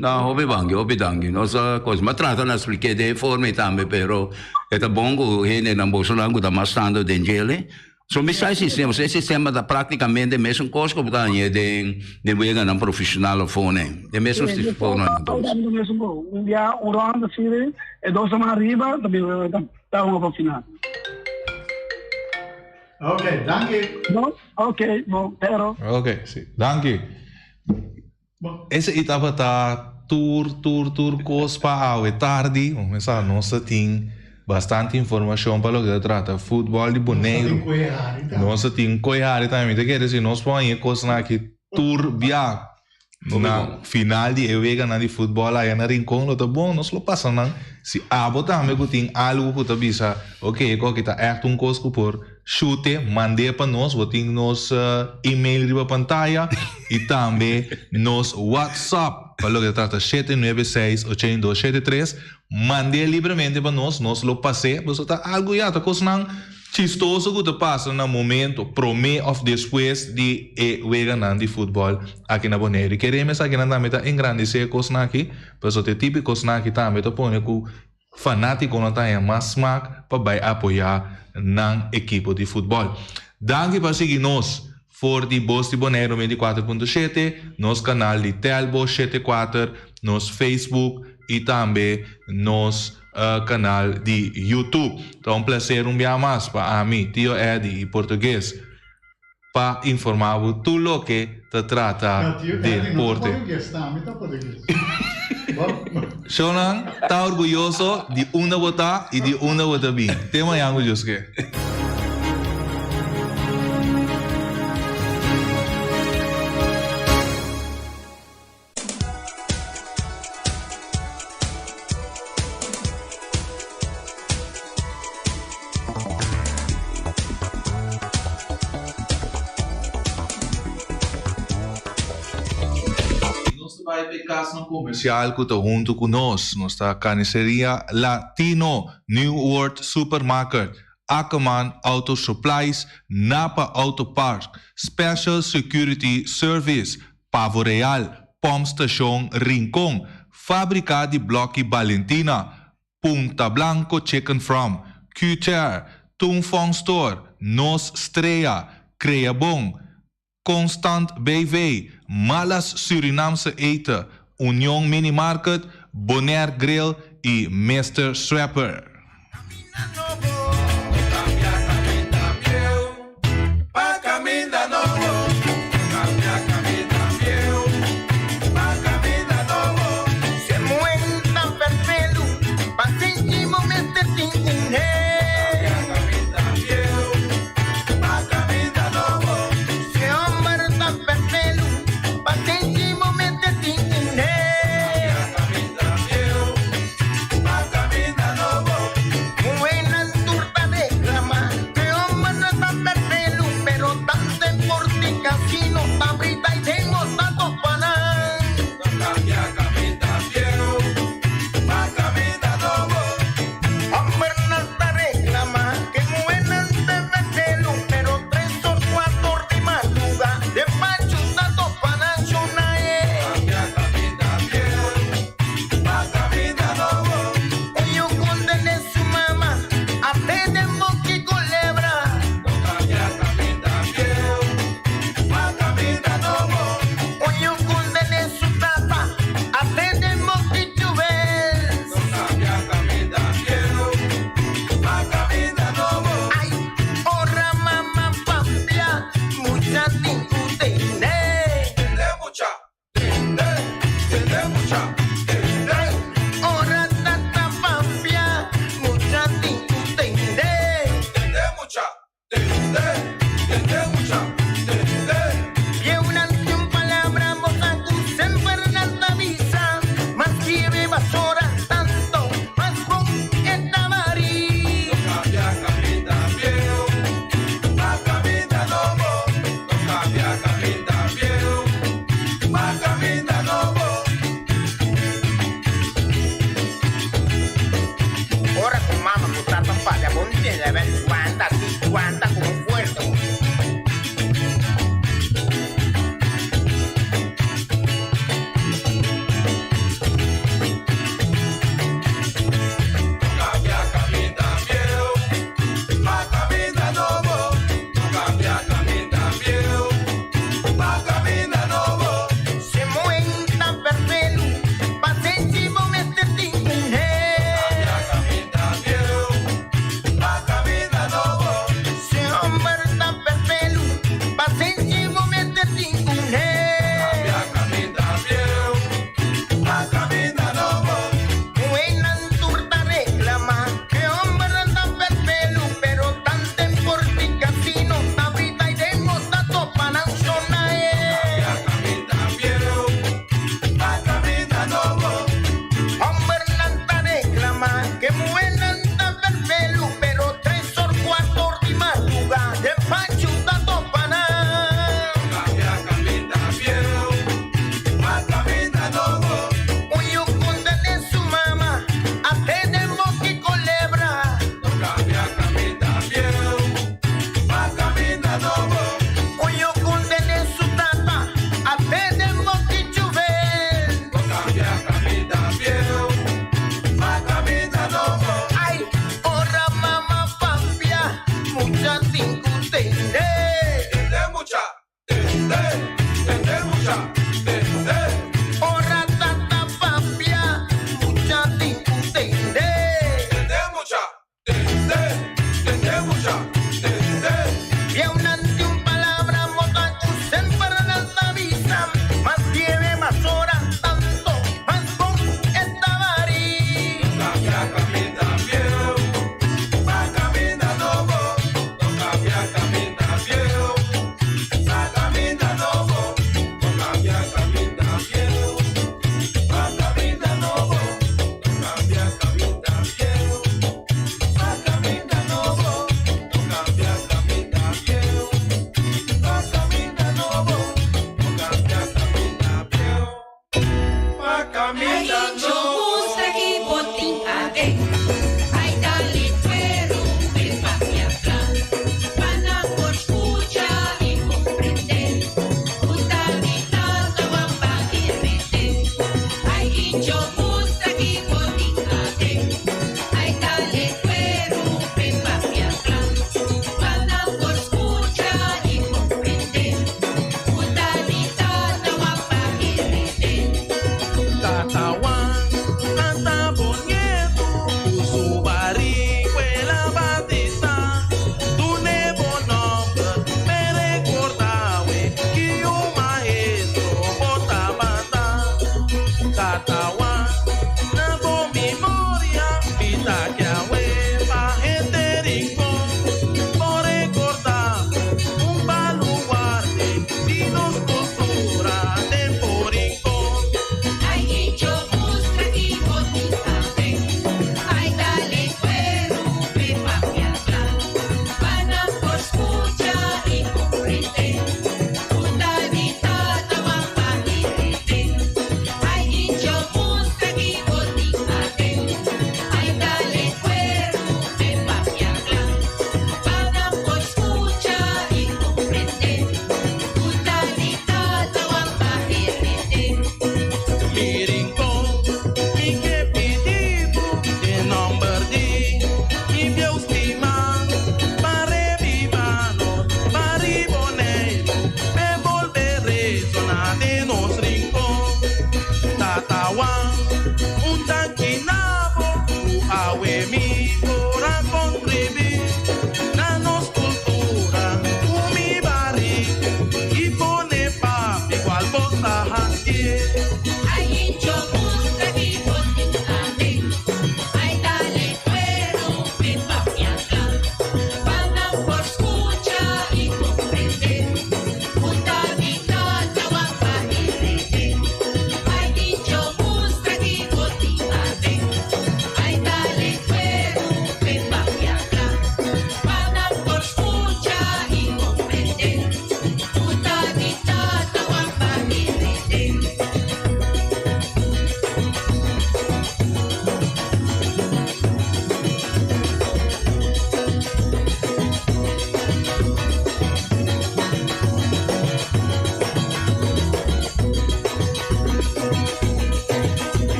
Não, obi bangi. Nossa coisa, mas trata na explicar de forma também, pero é bom que ele não bolso lá que dá mais tanto de gele. So misai sistema da praticamente mesmo coisa que tá de vega não profissional fone. De mesmo sistema. Um dia um round assim, e 2 mais arriba, também tá uma final. Ok, danke. Ok, bom, pero. Ok, sim. Danke. Esse etapa tá tour cospa ao tarde, começar nossa tem bastante informação para o que trata futebol de boneiro. Nossa tem coiare também, quer dizer, nós põe coisa na que tour via na final de evega na de futebol aí na Rincon, lo tá bom, nós lo passa não. Se abo também que tem algo que tá bisa, ok, que tá echt coisa por chute, mandei para nós, botem nos e-mail de pantalla e também nos WhatsApp, para o que trata 796-8273, mandei livremente para nós lo passei, você tá algo já tá coisa não, chistoso que te passa no momento, prome of depois de weganan de futebol aqui na Bonaire. Queremos aqui na meta engrandecer coisas aqui, mas o típico aqui também te põe que fanático não tem mais smack para apoiar na equipe de futebol. Danke para seguir nós for de Voz de Bonaire 94.7, nos canal de Telbo 74, nos Facebook e também nos canal de YouTube. Então, prazer dia mais para mim, tio Eddie, em português, para informar tudo o que te trata de deporte. Shonan está orgulhoso de uma botar e de uma botar bem. Tema yang Juske. Vai pegar no comercial que está junto com nós. Nossa carniceria Latino, New World Supermarket, Ackerman Auto Supplies, Napa Auto Park, Special Security Service, Pavo Real, Pom Station Rincon, Fábrica de Bloque Valentina, Punta Blanco Chicken From, Q-Chair, Tung Fong Store, Nos Strea, Creabon, Constant BV, Malas Surinamse Eten, Union Mini Market, Bonaire Grill e Mr. Swapper. Buenas turtas de grama, que hombre no está perfecto, pero tan importante. Ora tanta papia, mucha tincutende. Y aún ante un palabra mota usen para la visa, más tiene más horas, tanto más con esta varí. Camina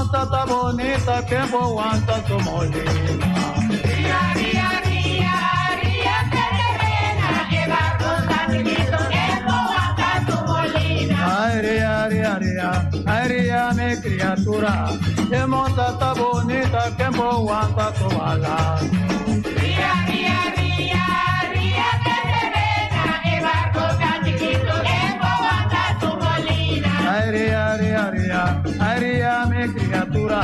monta está bonita, que aguanta tu molina. Ría, ría, ría, ría que terrena, que barco está chiquito, que aguanta tu molina. Ay, ría, mi criatura, que monta está bonita, que aguanta tu bala. Ría, ría, ría, ría que terrena, que barco está chiquito, que aguanta tu molina. Ay, ría, mi criatura,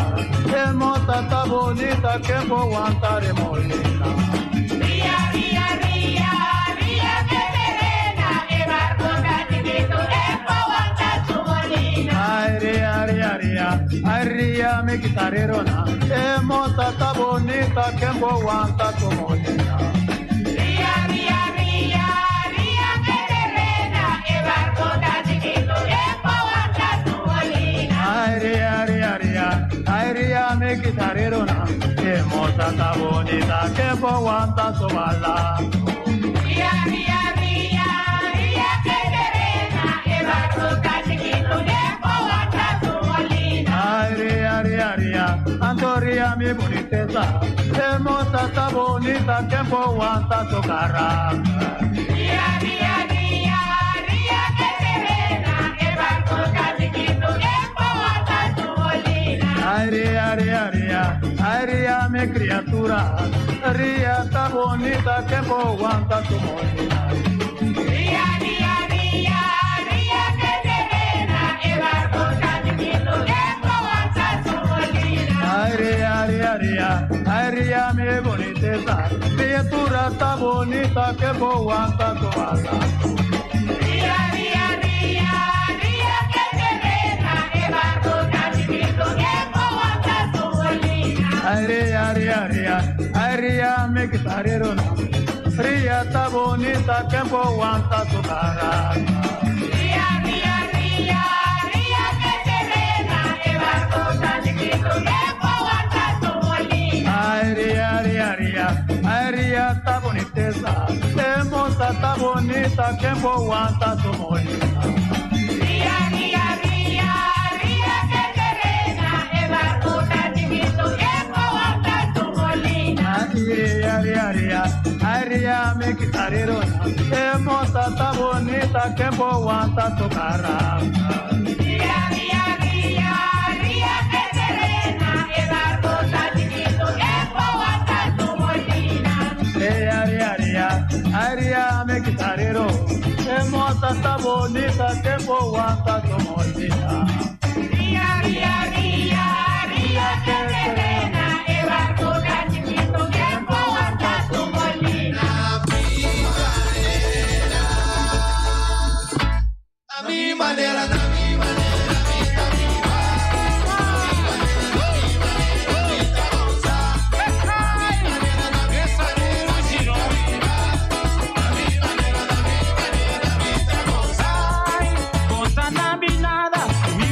que monta está bonita, que aguanta de molina. Ría, ría, ría, ría que terrena, que barco está chiquito, que aguanta tu molina. Ay, ría, mi guitarrerona, que monta está bonita, que aguanta tu molina. Ría, ría, ría, ría que terrena, que barco está chiquito, que aguanta tu molina. Ay, ría, mi guitarrerona, que monta está bonita, que aguanta tu bala. Ría, ría, ría, ría que terrena, que barco está chiquito, que aguanta tu molina. Ay, ría, Antoria, mi boniteza, que monta está bonita, que aguanta tu cara. Ría, ría, ría, ría que terrena, que barco está chiquito, que aguanta tu molina. Ay, ría, mi criatura, ría está bonita, que aguanta tu molina. Ría, ría, ría, ría que terrena, que barco está chiquito, que aguanta tu molina. Ay, ría, mi boniteza, criatura está bonita, que aguanta tu bala. Ría, ría, ría, ría que terrena, que barco está chiquito, que aguanta tu molina. Ay, ría, mi guitarrerona, ría está bonita, que aguanta tu cara. Ría, ría, ría, ría que terrena, que barco está chiquito, que aguanta tu molina. Ay, ría, está boniteza, que monta está bonita, que aguanta tu molina. Ría, ría, ría, ría que terrena, que barco está chiquito, que aguanta tu molina. Ay, ría, mi guitarrerona, que monta está bonita, que aguanta tu cara. Ría, ría, ría, ría que terrena, que barco está chiquito, que aguanta tu molina. Ay, ría, mi guitarrero, que monta está bonita, que aguanta tu molina. Ría, ría, ría, ría que terrena, que barco está chiquito, que aguanta tu molina. A mi manera, a mi manera. Nada, mi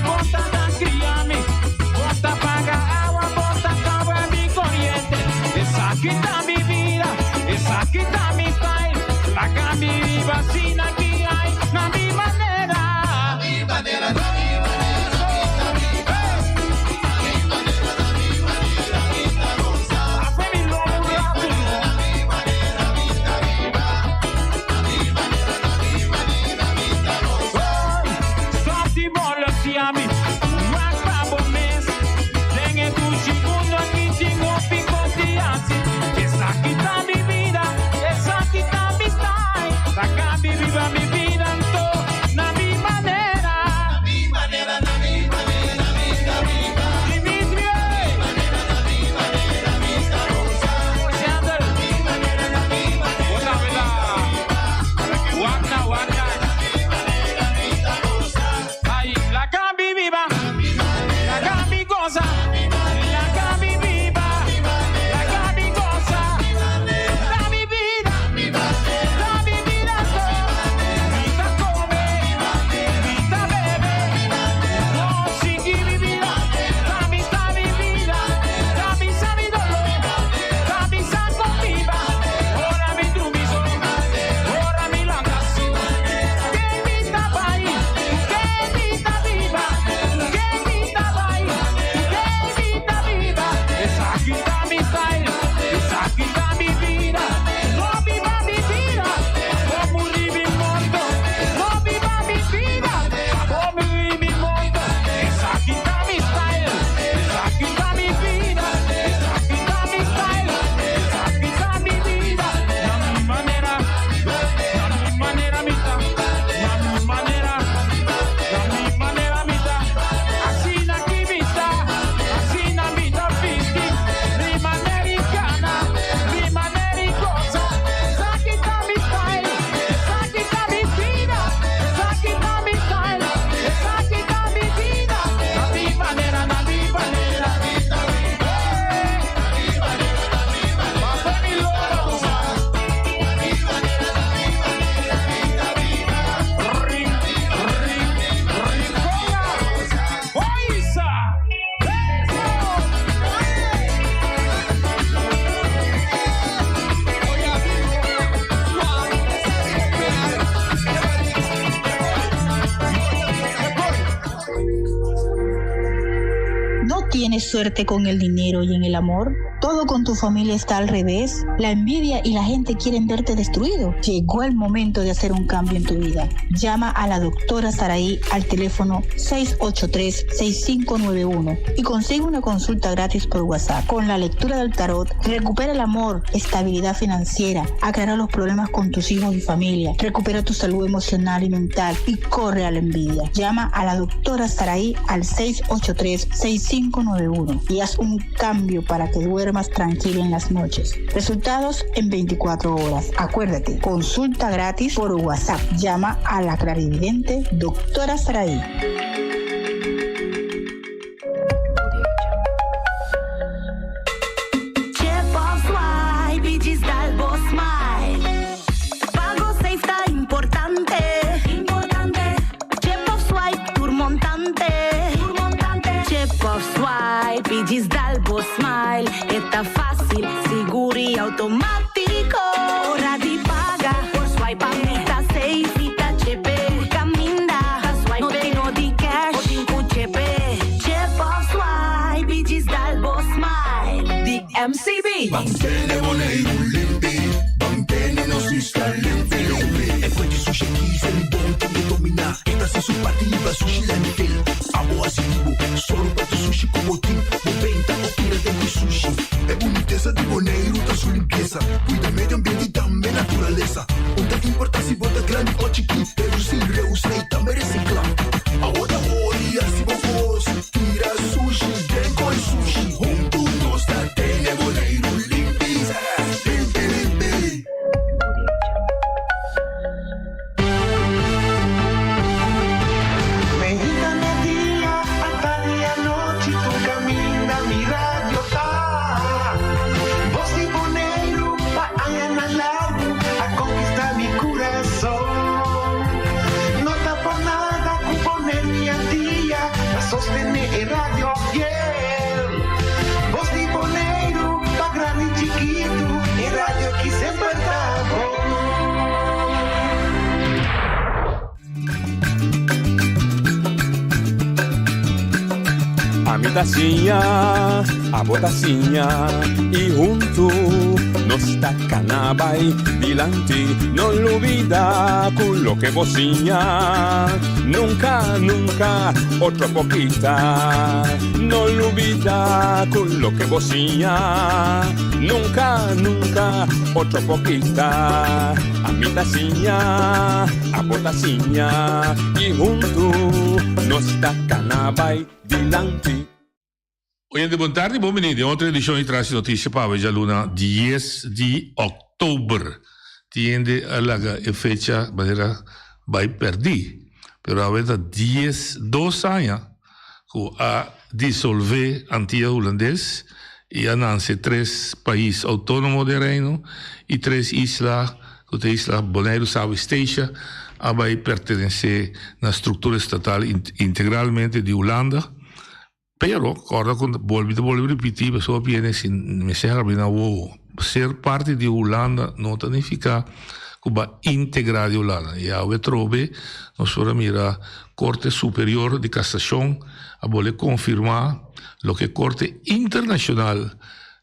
¿Tienes suerte con el dinero y en el amor? ¿Todo con tu familia está al revés? ¿La envidia y la gente quieren verte destruido? Llegó el momento de hacer un cambio en tu vida. Llama a la doctora Saraí al teléfono 683-6591 y consigue una consulta gratis por WhatsApp. Con la lectura del tarot, recupera el amor, estabilidad financiera, aclara los problemas con tus hijos y familia, recupera tu salud emocional y mental y corre a la envidia. Llama a la doctora Saraí al 683-6591 y haz un cambio para que duermas tranquilo en las noches. Resultados en 24 horas. Acuérdate, consulta gratis por WhatsApp. Llama a la clarividente doctora Saraí. Digis Dalbo Smile, está fácil, seguro y automático. Hora de pagar por swipe, está safe y está chepe. Caminda, swipe, no di cash, o tinco chepe. Chep of swipe, Digis Dalbo Smile. Di MCB. Mantene Boneiro limpi, mantene no sista limpi. E poi di sushi chi se li buon che mi domina. Esta se su partiva sushi lentil. Amo asivo, solo per tu sushi como team. Sushi è bonitezza di Boneiro da sua limpieza, cuida medio ambiente e também naturaleza. Onde que importa se bota grande ou chiqui, eu sim reusei também reciclar. A outra olha se vos tira sushi, tem com sushi. Junto nós da tem Boneiro limpi, limpi, limpi. Medita dia, hasta dia noite, tu caminha mirar. Sostener Radio Fiel. Voz de Boneiro, pa grande e chiquito, e rádio que sempre tá bom. A mitacinha, a botacinha, e junto nos tacanabay dilante, no lo olvida con lo que vocinha. Nunca, nunca, otra poquita, no lo olvida con lo que vocinha. Nunca, nunca, otra poquita, a mitacinha, a botacinha, y junto nos tacanabay dilante. Oyente, boa tarde, bom menino. Outra edição de Traz Notícia para a luna 10 de outubro. Tiende a la fecha maneira vai perder. Pero a vez 2 anos que a dissolver a antiga holandês e a nascer 3 países autônomos do reino e 3 islas, que é a isla Bonaire, South Asia, a vai pertencer na estrutura estatal integralmente de Holanda. Pero, ahora cuando vuelvo a repetir, eso viene sin me ser parte de Holanda no significa que va a integrar de Holanda. Y ahora trove, nosotros mira, Corte Superior de Casación, a voler confirmar lo que Corte Internacional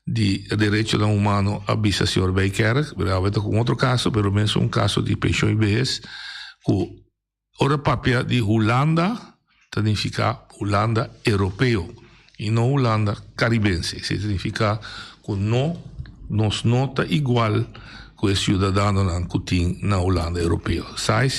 de Derechos Humanos avisa al señor Bijkerk, pero ahora con otro caso, pero menos un caso de pensión IBS, que ahora papel de Holanda, significa Holanda europeo y no Holanda caribense. Significa que no nos nota igual que el ciudadano que tiene en Holanda europeo. Sai,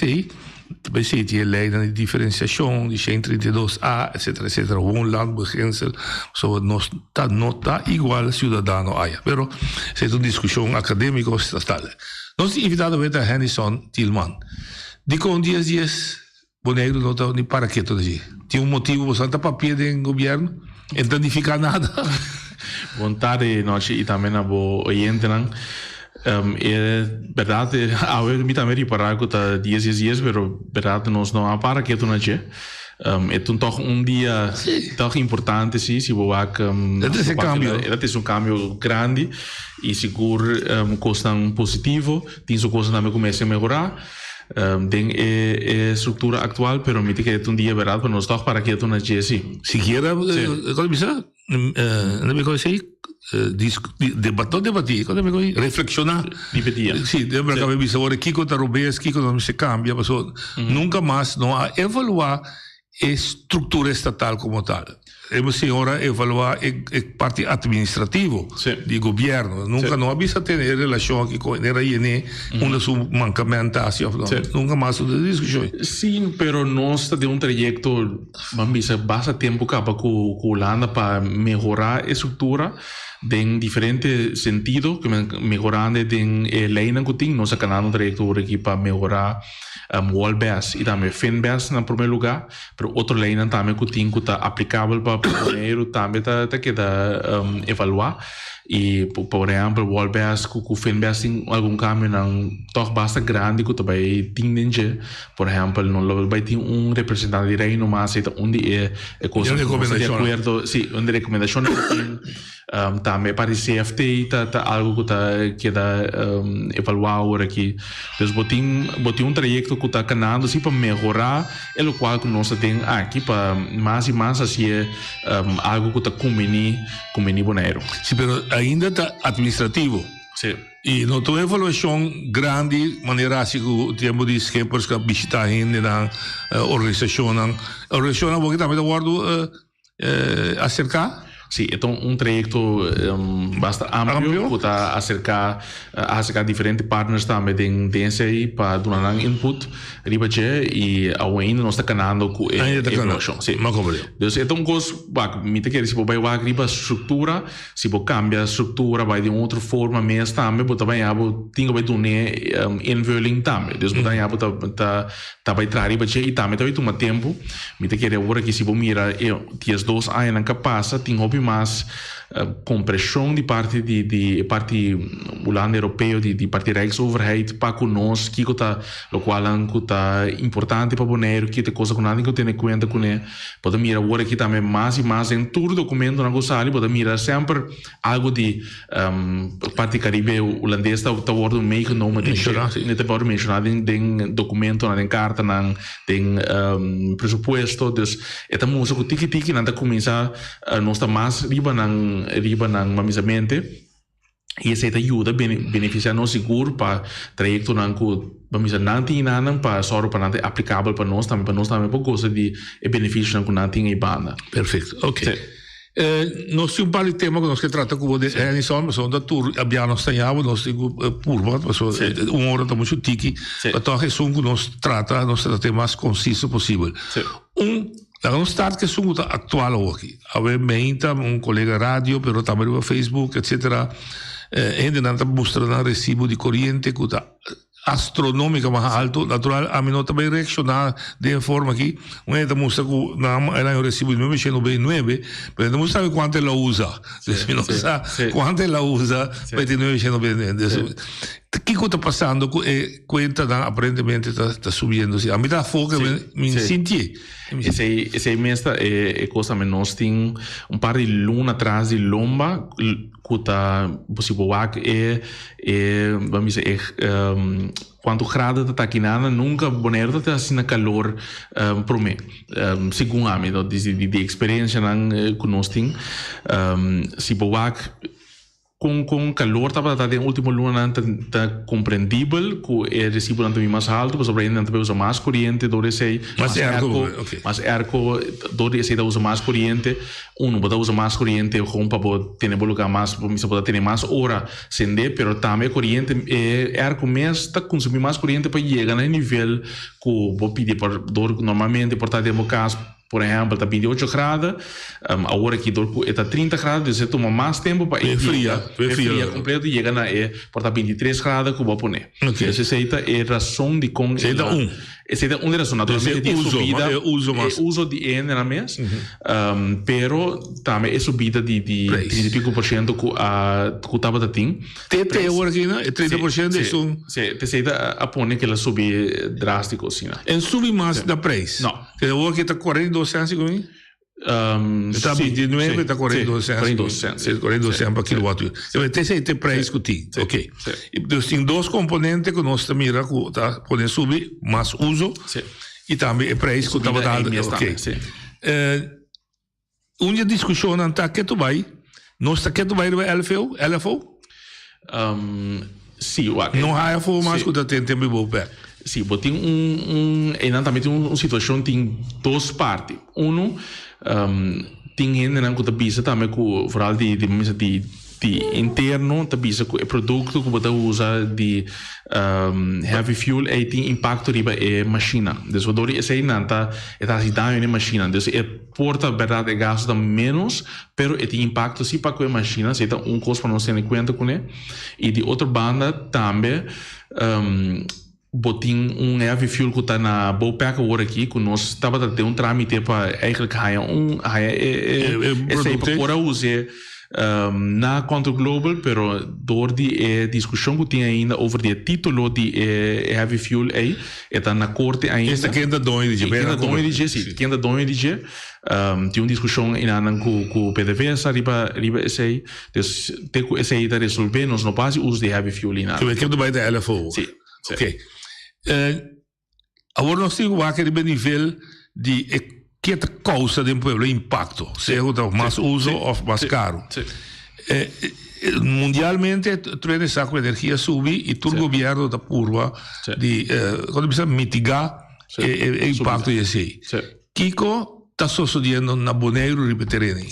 we zitten hier leiden aan die differentiatie, die 132A, etcétera, etcétera. Un landbeginsel, so nos nota igual ciudadano haya. Pero es una discusión académica estatal. Nos invitado a Henderson Tillman. Dico un 10 Boneiro não está nem para quê todo dia. Tinha motivo bastante papel do governo, então não fica nada. Boa tarde, noite e também a boa oyente. É verdade, a eu me também reparar que está 10, pero verdade nós não há para quê todo dia. É toch dia toch importante, sim, se vou dat is een cambio. Dat is cambio grande e seguro costa positivo, tem sua coisa também começa a melhorar. Den estructura actual, pero me que un día verdad, pero nos toca para que tú no sí. Siquiera, ¿cómo bisa? reflexionar. Sì, perché abbiamo visto ora chi cosa robes, chi cosa non si cambia, nunca más no a evaluar a struttura estatal como tal. Hemos ahora evaluar a parte administrativo di governo. Nunca no abbiamo tener relación aquí con era INE, una su mancamento así, nunca más de discusión. Sim, pero no está de un trayecto, vamos a basta tiempo capa con Holanda para mejorar la estructura en diferente sentido, que mejorando en ley que tiene, no sacando un trayecto aquí para mejorar Wallbas y también Finbas en primer lugar, pero otra ley también que tiene que está aplicable para poner también te queda evaluar. E, por exemplo, o Wallbas com o Finbas tem algum caminho não tão bastante grande que também tem, por exemplo, não vai ter representante de reino, mas é onde é coisa de acordo, sim, onde recomendação também para o CFT tá algo que dá evaluar agora aqui. Então, botem trajeto que está canando assim para melhorar o qual que nós tem aqui para mais e mais assim algo que está combinando boneiro. Sim, mas ainda está administrativo. Sim. E não tem evaluação grande, maneira assim que o tempo de esquemas que visitar ainda na organização. A organização porque também está guardo acercar. Sim, então trajecto bastante amplo que está acercar diferentes partners também dentro aí para dar input e ainda nós está canando com a evolução. Sim, então me te quer se vai a estrutura, se vai cambiar a estrutura, vai de outra forma, mas também você vai ter uma invulling também. Então você vai trazer e também vai tomar tempo. Me te quer agora que se vai mirar os 2 anos que passa, tem mais compressão de parte de parte Holanda europeu de parte Rijksoverheid para conosco que está o qual está importante para boneiro que tem coisa que nada que tem em conta com ele pode mirar agora aqui também mais e mais em todo documento na gozali pode mirar sempre algo de parte caribe holandês está word meegenomen niet te worden mencionado em documento na carta na em presupuesto dus é música que tiki nada começa nós está mais riba na mamisamente e essa ajuda a beneficiar nós seguro para trajecto vamos dizer não tem nada para só para não aplicável para nós também para coisa de benefício não tem em banda. Perfeito, ok. Nós temos um par de temas que nós tratamos com você em só mas onde tu abbiamo stagliato nós temos purba mas uma hora estamos muito tiki então a resumo que nós trata mais conciso possível. Nós start que sunt atual hoje. Avem colega rádio, pero também no Facebook, etc. Ainda não está mostrando recibo de corrente que está astronômica mais alto. Natural, a mim não também reaccionar de forma que não é mostra que não era o recibo de 1999, mas não mostra quanto ela usa. Se não sabe quanto ela usa, vai ter 1999. O que está passando? Conta aparentemente está subindo. A mim está foca, me senti. Esse mês é coisa que nós temos par de luna atrás de lomba que está possível vamos dizer quanto grado está aqui nada nunca boneiro está assim na calor para mim segundo a mim de experiência que nós temos se boak com calor estava até o último luna está compreendível que é recibo também mais alto mas sobre ainda também usa mais corrente do sei mas erco do sei usa mais corrente pode usar mais corrente com para ter lugar mais pode ter mais hora sende pero também corrente erco mesmo está consumir mais corrente para chegar no nível que vou pedir normalmente por estar dentro caso por exemplo, está 28 graus, agora aqui está 30 graus, você toma mais tempo para esfriar completo e chega na por 23 graus que vou pôr. Essa é a razão de como essa é uma razão naturalmente de subida uso de N na mês, pero também é subida de 30% que estava da tem. Até agora aqui, né? 30% isso. Sim, essa a pôr que ela subir drástico assim. Em subir mais da preço. Não. Que agora que está 42 cents comigo. Está 29, está 42 cents. 42 cents para quilowatt. Então, esse é o preço que tem. Ok. Então, tem dois componentes que nós também podemos subir, mais uso, e também o preço que estava dando. Ok. Una discussione anta che tu vai? Non sta che tu vai per LFO? Sì, non hai LFO, ma scusa te tempo bope. Sì, but inantamenti una situazione in due parti. Uno, tinha não que tabisa também com foral de interno tabisa com o produto que você usa de heavy fuel e tem impacto riba e máquina. Então o dori esse nanta é tá cidade na máquina. Então é porta verdade é gasto menos, pero tem impacto sim para com a máquina. Se tá custo para nós ter em conta com ele. E de outra banda também botin heavy fuel que está na boa perca agora aqui, que nós estava a ter trâmite para eigenlijk esse para fora usar na Control Global, pero door die discussie que tinha ainda over die título de heavy fuel aí, está na corte ainda. Esta que ainda dói de dizer, sim, que ainda dói de dizer. Tinha uma discussão ainda com o PDVSA riba esse aí, então esse aí está resolver, nós não passa uso de heavy fuel ainda. Que é do bairro da LFO. Sim. Ok. Agora nós temos aquele nível de que causa de um impacto, seja mais uso ou mais caro. Mundialmente, tudo essa energia sube e todo o governo da curva de quando precisa mitigar o impacto desse. Kiko está sucedendo na Bonaire e Terreni.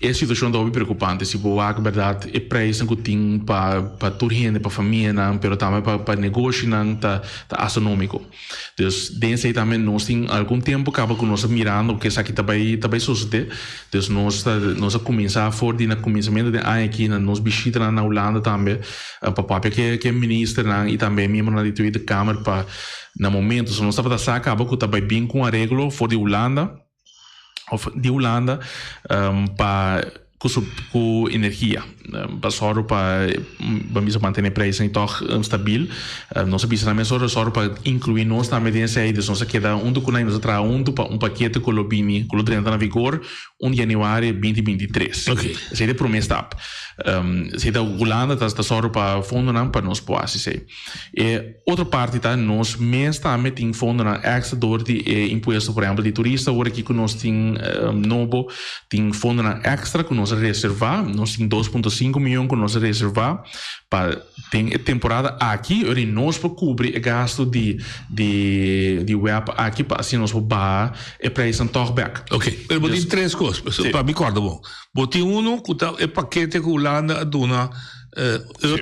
É a situação da preocupante, se boa a verdade é preço que tem para turista, para família, mas também para negócio tá astronômico. Então, dentro aí também nós tem algum tempo acaba com nós mirando o que isso aqui também sucede. Então nós começar a for no começamento de ano aqui nós visita na Holanda também, para que é ministro e também membro da diretoria da Câmara para no momento nós estava a acaba com também bem com a regra for de Holanda para com energia para só para manter o preço então estável nós precisamos só para incluir nós também dentro aí nós queda documento nós traz paquete com o BIMI com o entra na vigor 1 de janeiro 2023 ok essa é a promessa se da Holanda está só para fundo não para nós pode ser e outra parte tá nós mês também tem fundo na extra dor de imposto por exemplo de turista agora aqui que nós tem novo tem fundo na extra que nós reservar nós tem 2,5 milhões que nós reservar para tem temporada aqui e nós para cobrir o gasto de web aqui para assim nós vamos e preço toch back. Ok, eu vou dizer três coisas para me acordar bom. Boti que é paquete que Holanda dona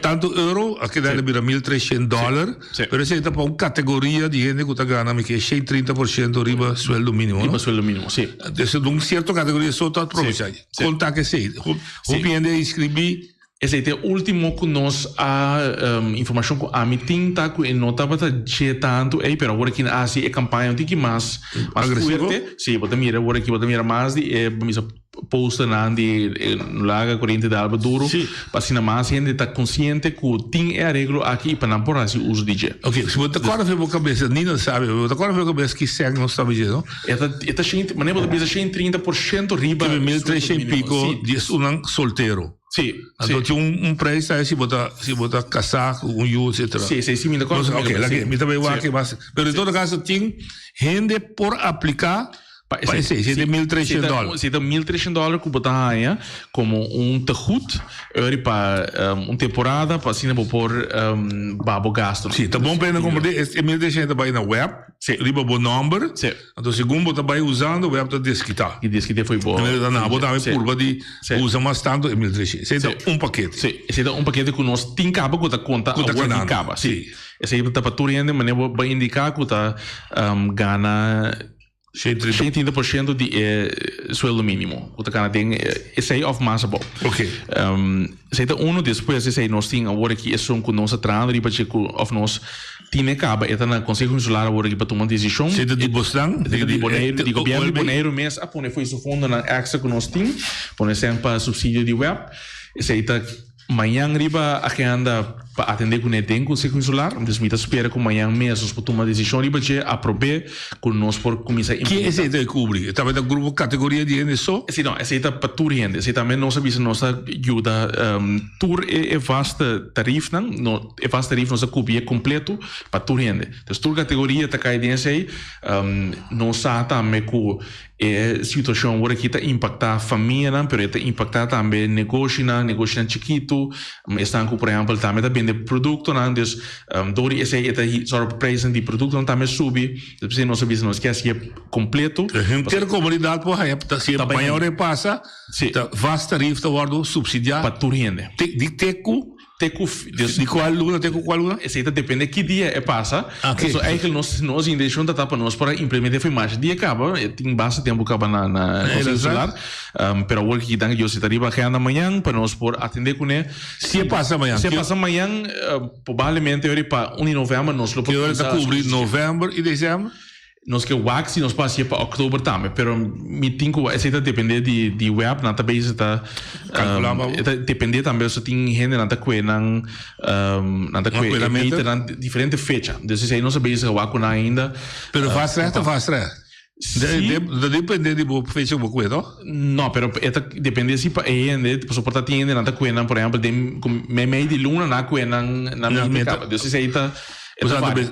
tanto euro aqui dá libera $1.300 pero se está para uma categoria de gente que está ganhando que é 30% riba sueldo mínimo riba sueldo mínimo sim então de uma certa categoria só está provincial conta que sei o pende inscrever esse é o último que nós a informação que a meeting tá que não estava tanto aí pero agora aqui na Ásia é campanha de que mais forte sim bota mira agora aqui bota mira mais de misa posta na de laga corrente da alba duro para assim mais gente está consciente que tem a regra aqui para não por assim uso de ok se você agora vê a cabeça Nina sabe você agora vê a cabeça que segue não estava dizendo esta gente mas nem pode dizer 30% riba 1.300 e pico de um solteiro Sim. Então tinha preço aí se botar casaco, U, etc. Sim, me acordo. Ok, me também vai que mas, pero em todo caso tem gente por aplicar para esse de $1.300. Se dá $1.300 que botar aí como tegoed para uma temporada para assim não por babo gasto. Sim, tá bom para comprar esse $1.300 vai na web, riba bom número. Então segundo botar vai usando o web tá desquitar. E desquitar foi bom. Não, botar aí curva de usa mais tanto $1.300. Esse é paquete. Sim, esse é paquete que nós tem cabo que tá conta agora caba. Sim. Esse aí tá para tu rende, mas não vai indicar que tá gana 30% de sueldo mínimo. O que tem esse aí of massa bom. Ok. Se é depois esse aí nós tem agora que é som que nós atrás riba que of nós tem acaba é na conselho consular agora que para tomar decisão. Se de Boston, de Bonaire, de governo de Bonaire mês a pôr foi isso fundo na extra que nós tem, pôr sempre subsídio de web. Esse aí tá amanhã riba a que anda para atender com o tem conselho consular, então me espera que amanhã mesmo nós tomar decisão riba que aprovar com nós por começar. Que esse aí cobre? Também da grupo categoria de gente só? Sim, não, esse aí tá para tour gente, esse também nós sabemos nossa ajuda tour é vasta tarifa, não é vasta tarifa nossa cobrir completo para tour gente. Então tour categoria tá cai dentro aí, nós também com a situação agora que está impactar a família, mas está impactar também negócio chiquito, estão com, por exemplo, também está vender produto, então, dori esse é o preço de produto também sube, depois nós sabemos que é completo. Ter comunidade por aí, se a maior repassa, vasta tarifa está subsidiado. Para tu rende. De teco. De qual luna? Esse depende que dia é passa. Então, eigenlijk nós indexam da para nós para implementar a imagem. Dia acaba, tem bastante tempo acaba na celular. Pero o que dan eu se tarifa que anda amanhã para nós por atender com ele. Se passa amanhã, provavelmente eu para 1 de novembro nós lo podemos cobrir novembro e dezembro. Nós que waxi nós passa para outubro também, pero me tinco esse depende de web na tabela está depende também se tem gente na taquena na diferente fecha. Então se não sabe se o waco ainda, pero faz certo. Depende de boa fecha boa coisa. Não, pero depende se para ainda, por suportar tem na taquena, por exemplo, de meio de luna na coena na minha. Então se está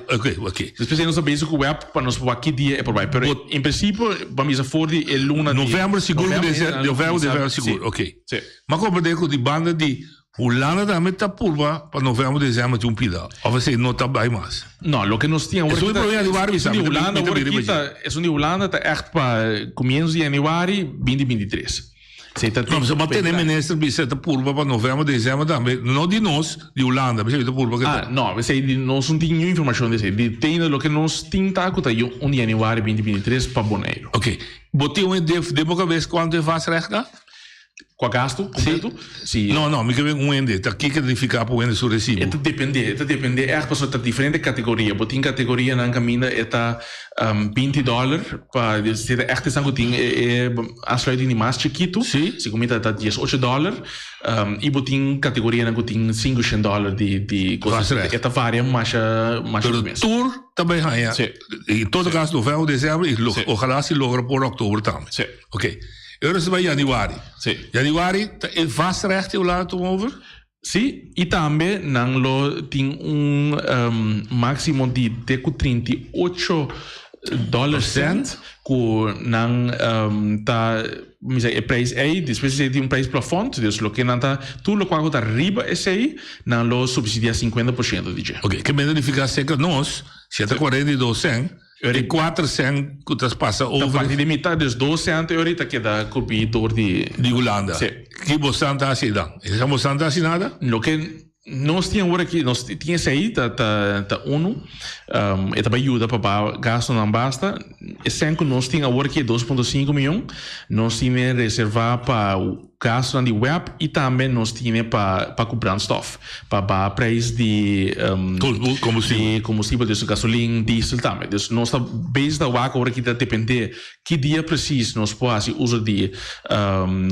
ok. Depois nós sabemos que o web para nós para aqui dia é por aí, pero em princípio vamos a for de luna novembro seguro novembro seguro, ok. Mas como digo de banda de Holanda também está purva para novembro dezembro de pida. Ou você não está bem mais? Não, o que nós tínhamos é um problema de Holanda, é Holanda está echt para começo de janeiro 2023. Não, mas tem ministro que está purva para novembro, dezembro também. Não de nós, de Holanda, mas está purva. Não, nós não temos nenhuma informação disso. Tem o que nós temos que 1 de janeiro 2023 para janeiro. Ok. Botei de boca vez quanto faz reca? Com a gasto completo? Sim. Não, me quer um ende. Aqui que ficar para o ende seu recibo. Depende. É que está diferente categoria. Botin categoria na caminha está $20 para ser echt sangue tem a sluiting mais chiquito. Se comida está $18. E botin categoria na tem $5 de coisas. Esta varia mais mês. Tour também é. Em todo caso novembro, dezembro e ojalá se logra por outubro também. Ok. Agora se vai januari. Januari é vast recht lá over? Sim, e também não tem máximo de $38 que não tá o preço aí, depois tem um preço plafond, então o que não tá tudo o que está arriba esse aí, não subsidia 50% de jeito. Ok, que significa que nós, se é 42 cents, e 4 cents que traspassa over. A partir de metade dos 12 cents ahorita queda cobertor de Holanda. Que você está assim, não? Você está assim nada? Lo que nós tínhamos agora aqui, nós tínhamos aí, tá e também ajuda para gasto não basta. E sempre nós tínhamos agora aqui 2,5 milhões, nós tínhamos reservar para o gasto de web e também nós tínhamos para comprar stuff, para preço de combustível, de gasolina, diesel também. Então nós está base da web agora aqui depende que dia preciso nós podemos usar de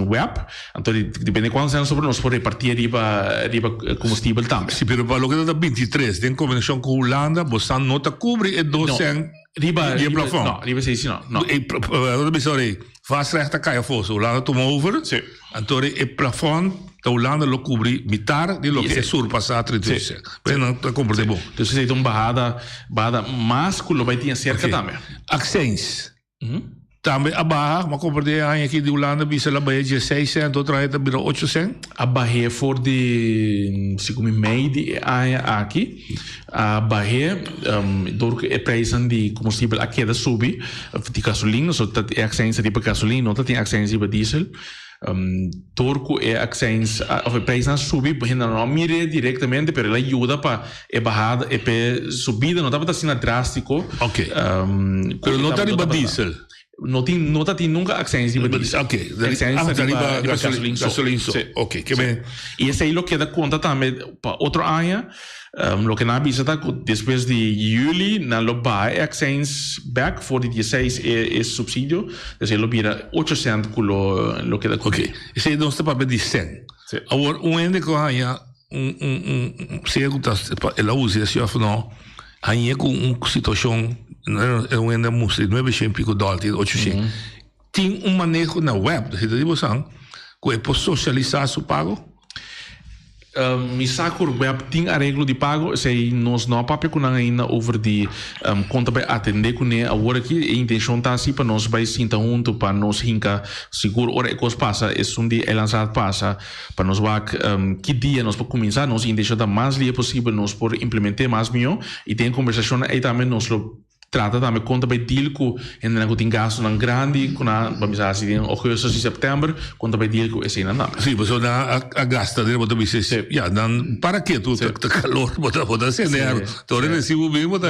web, então depende de quantos anos sobre nós podemos repartir riba combustível também. Sim, mas para o que está 23, tem combinação com Holanda, você não está cobre e 2 cents. Riba plafond. No, riba sei no. Sorry, faz recht cai a fosse. Holanda toma over. Sim. Então o plafond da Holanda lo cobri metade de lo que é surpassar 32. Mas não está comprando bom. Então se tem barrada mais que lo vai ter cerca também. Accents. Também a barra, mas comprei aqui de Holanda, bisa lá vai de 6 cents, outra aí também 8 cents. A barra for de segundo meio de aqui. A barra do que é preço de combustível aqui da sube, de gasolina, só tem accents de gasolina, não tem accents de diesel. Torco é accents, o preço não sube, porque não mire diretamente, mas ela ajuda para a barrada e para subida, não estava assim drástico. Ok. Mas não está riba diesel. Não tem nunca accents de diesel. Ok. Accents de gasolina. Ok, que bem. E esse aí lo que dá conta também para outra área. Lo que na bisa tá depois de julho na loba accents back for the 16 é subsídio, então ele vira 8 cents lo que dá conta. Ok. Esse aí não está para de 100. Agora ende que há chega ela usa esse não. Aí com uma situação é ende música $900 800. Tem manejo na web, da distribuição, que é para socializar o pago. Misakur web ting arreglo de pago sei nos não papel com ainda over de conta para atender com né agora que a intenção tá assim para nós vai sinta junto para nós hinca seguro hora que passa é dia é lançado passa para nós vai que dia nós para começar nós intenção da mais lia possível nós por implementar mais melhor e tem conversação aí também nós trata também conta para deal com ainda não tem gasto não grande com a vamos dizer assim agosto e setembro conta para deal com esse ainda sim mas a gastadeira bota me se já dan para que tu tá calor bota acender torre recibo bem bota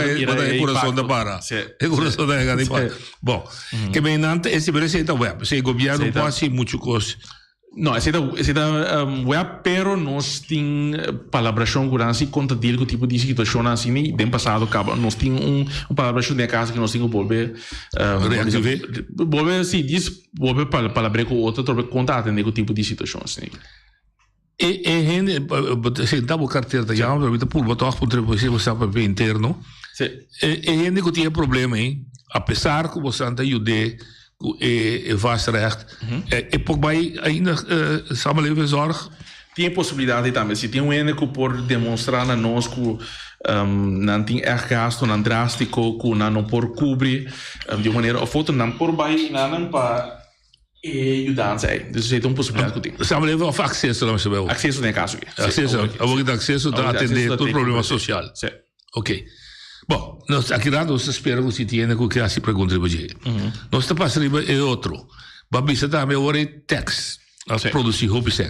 coração da para é coração da gani para bom que bem nante esse receita web se governo pode muito coisa. No, essa web, pero nós tem palabração com assim conta dele com tipo de situação assim nem bem passado acaba nós tem palabração de casa que nós temos volver volver assim diz volver palabra com outro trouxe conta atender com tipo de situação assim gente se dá o carteira da já mas por botar por contribuição você sabe interno gente que tinha problema hein apesar que você anda ajude vast recht. E por mij ainda samenleving zorg. Tem possibilidade também. Se tem que por demonstrar a nós que não tem gasto, não drástico, que não por cobrir de maneira ou foto não por baixo, não para ajudar aí. Dus é uma possibilidade que tem. Samenleving of acesso não sabe. Acesso nem caso. Acesso. Acesso a atender todo problema social. Ok. Bom, nós aqui lá nós esperamos que tenha que criar essa pergunta para você. Nós está passando é outro. Babisa também agora é tax. Nós produzir hobby-sen.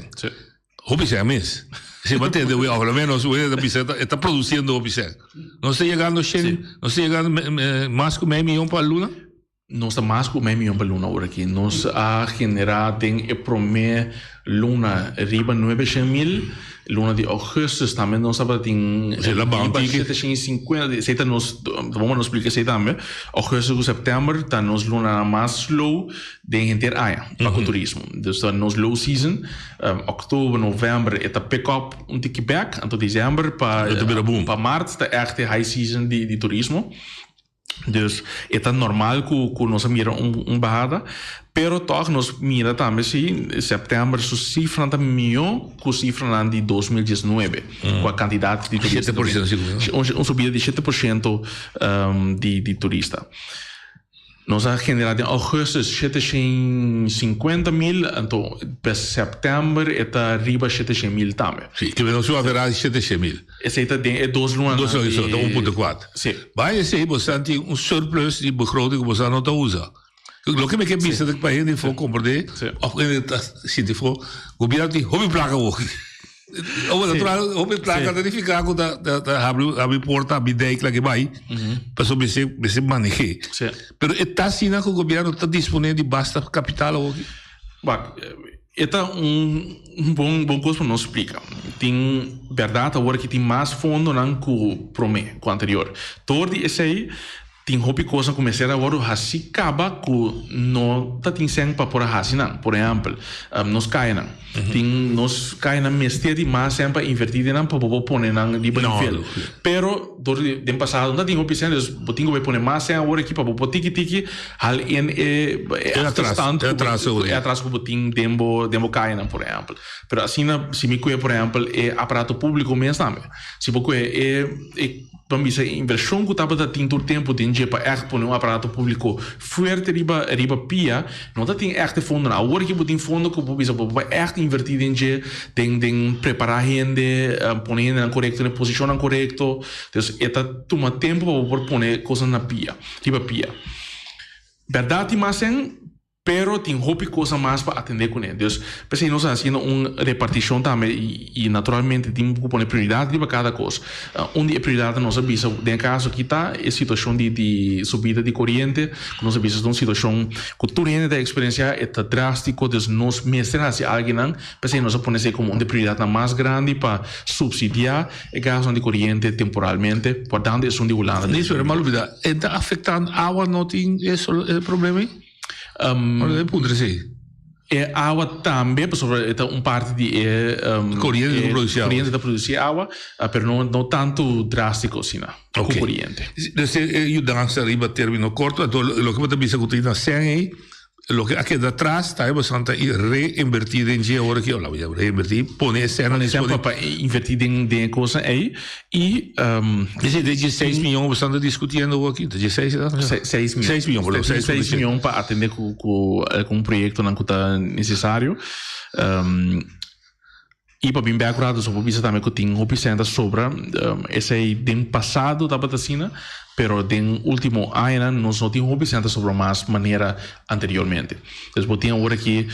Hobby-sen mesmo. Se você entendeu, pelo menos o Babisa está produzindo hobby-sen. Nós está chegando mais que meio milhão para a Luna? Nós está mais que meio milhão para a Luna agora aqui. Nós a generar tem a primeira Luna riba 900.000. Luna de agosto também nós estava tem se 50 se tá nós vamos nos explicar se também agosto e setembro tá nós luna mais slow de gente aia para o turismo dus tá nós low season outubro novembro é tá pick up tique back até dezembro para março tá echt high season de turismo dus é normal que nós mira bajada pero toch nós mira também se setembro su cifra tá melhor que cifra de 2019 com a quantidade de turistas 7% subida de 7% de turista nós a generado em agosto 750.000 então para setembro está arriba 700.000 também sim que nós vamos ver 700.000 esse é 2 lunas 1.4 sim vai esse você tem surplus de begroting que você não usa. Lo que me quer dizer é que para a gente for compreender, se te for, o governo tem hobby placa hoje. Hobby placa verificar que abre porta, abre ideia que vai, para sobre se manejar. Mas está assim que o governo está disponível de basta capital hoje. Esta bom coisa para nós explicar. Tem verdade agora que tem mais fundo não que o anterior. Todo esse aí tem hobby coisa começar agora assim acaba que não tá tem sem para por assim não por exemplo nós cai não tem nós cai na mestre mais sempre invertido não para pôr não livre nível pero do passado não tem hobby sem eles botinho vai pôr mais sem agora aqui para pôr tiki hal atrás que botinho dembo cai não por exemplo pero assim se me cuida por exemplo é aparato público mesmo também se porque vamos dizer, inversão que estava a ter tempo de para echt pôr aparato público forte riba pia, não tem echt fundo não. Agora que tem fundo que vamos dizer, echt invertir tem preparar gente, pôr na correto, na posição correto, então toma tempo para pôr coisas na pia, riba pia. Verdade, mas pero tem hobby coisa mais para atender com ele. Então, pensei nós fazendo uma repartição também e naturalmente tem que pôr prioridade para cada coisa. Onde a prioridade nós avisa, em caso aqui está a situação de subida de corrente, nós avisa uma situação que tu ainda da experiência é drástico, então nós mestrar se alguém não, pensei nós pôr como uma prioridade mais grande para subsidiar a gasto de corrente temporalmente, portanto é um de Holanda. Nisso é uma dúvida, está afetando a água, não tem esse problema? É água também, porque parte de corrente da produzir água, mas não tanto drástico assim, com corrente. Você ajuda a arriba termino curto, então o que você pensa que tem na 100 aí, lo che queda atrás está bastante reinvertido em dia agora que eu lá vou reinvertir pone externa disponível para investir em coisa aí e esse de 6 milhões bastante discutindo aqui de 6 milhões para atender com um projeto não está necessário e para bem acurado sobre isso também que tem opção sobre esse do passado da batacina pero den último ano nós não tínhamos opção sobre mais maneira anteriormente. Então tinha agora que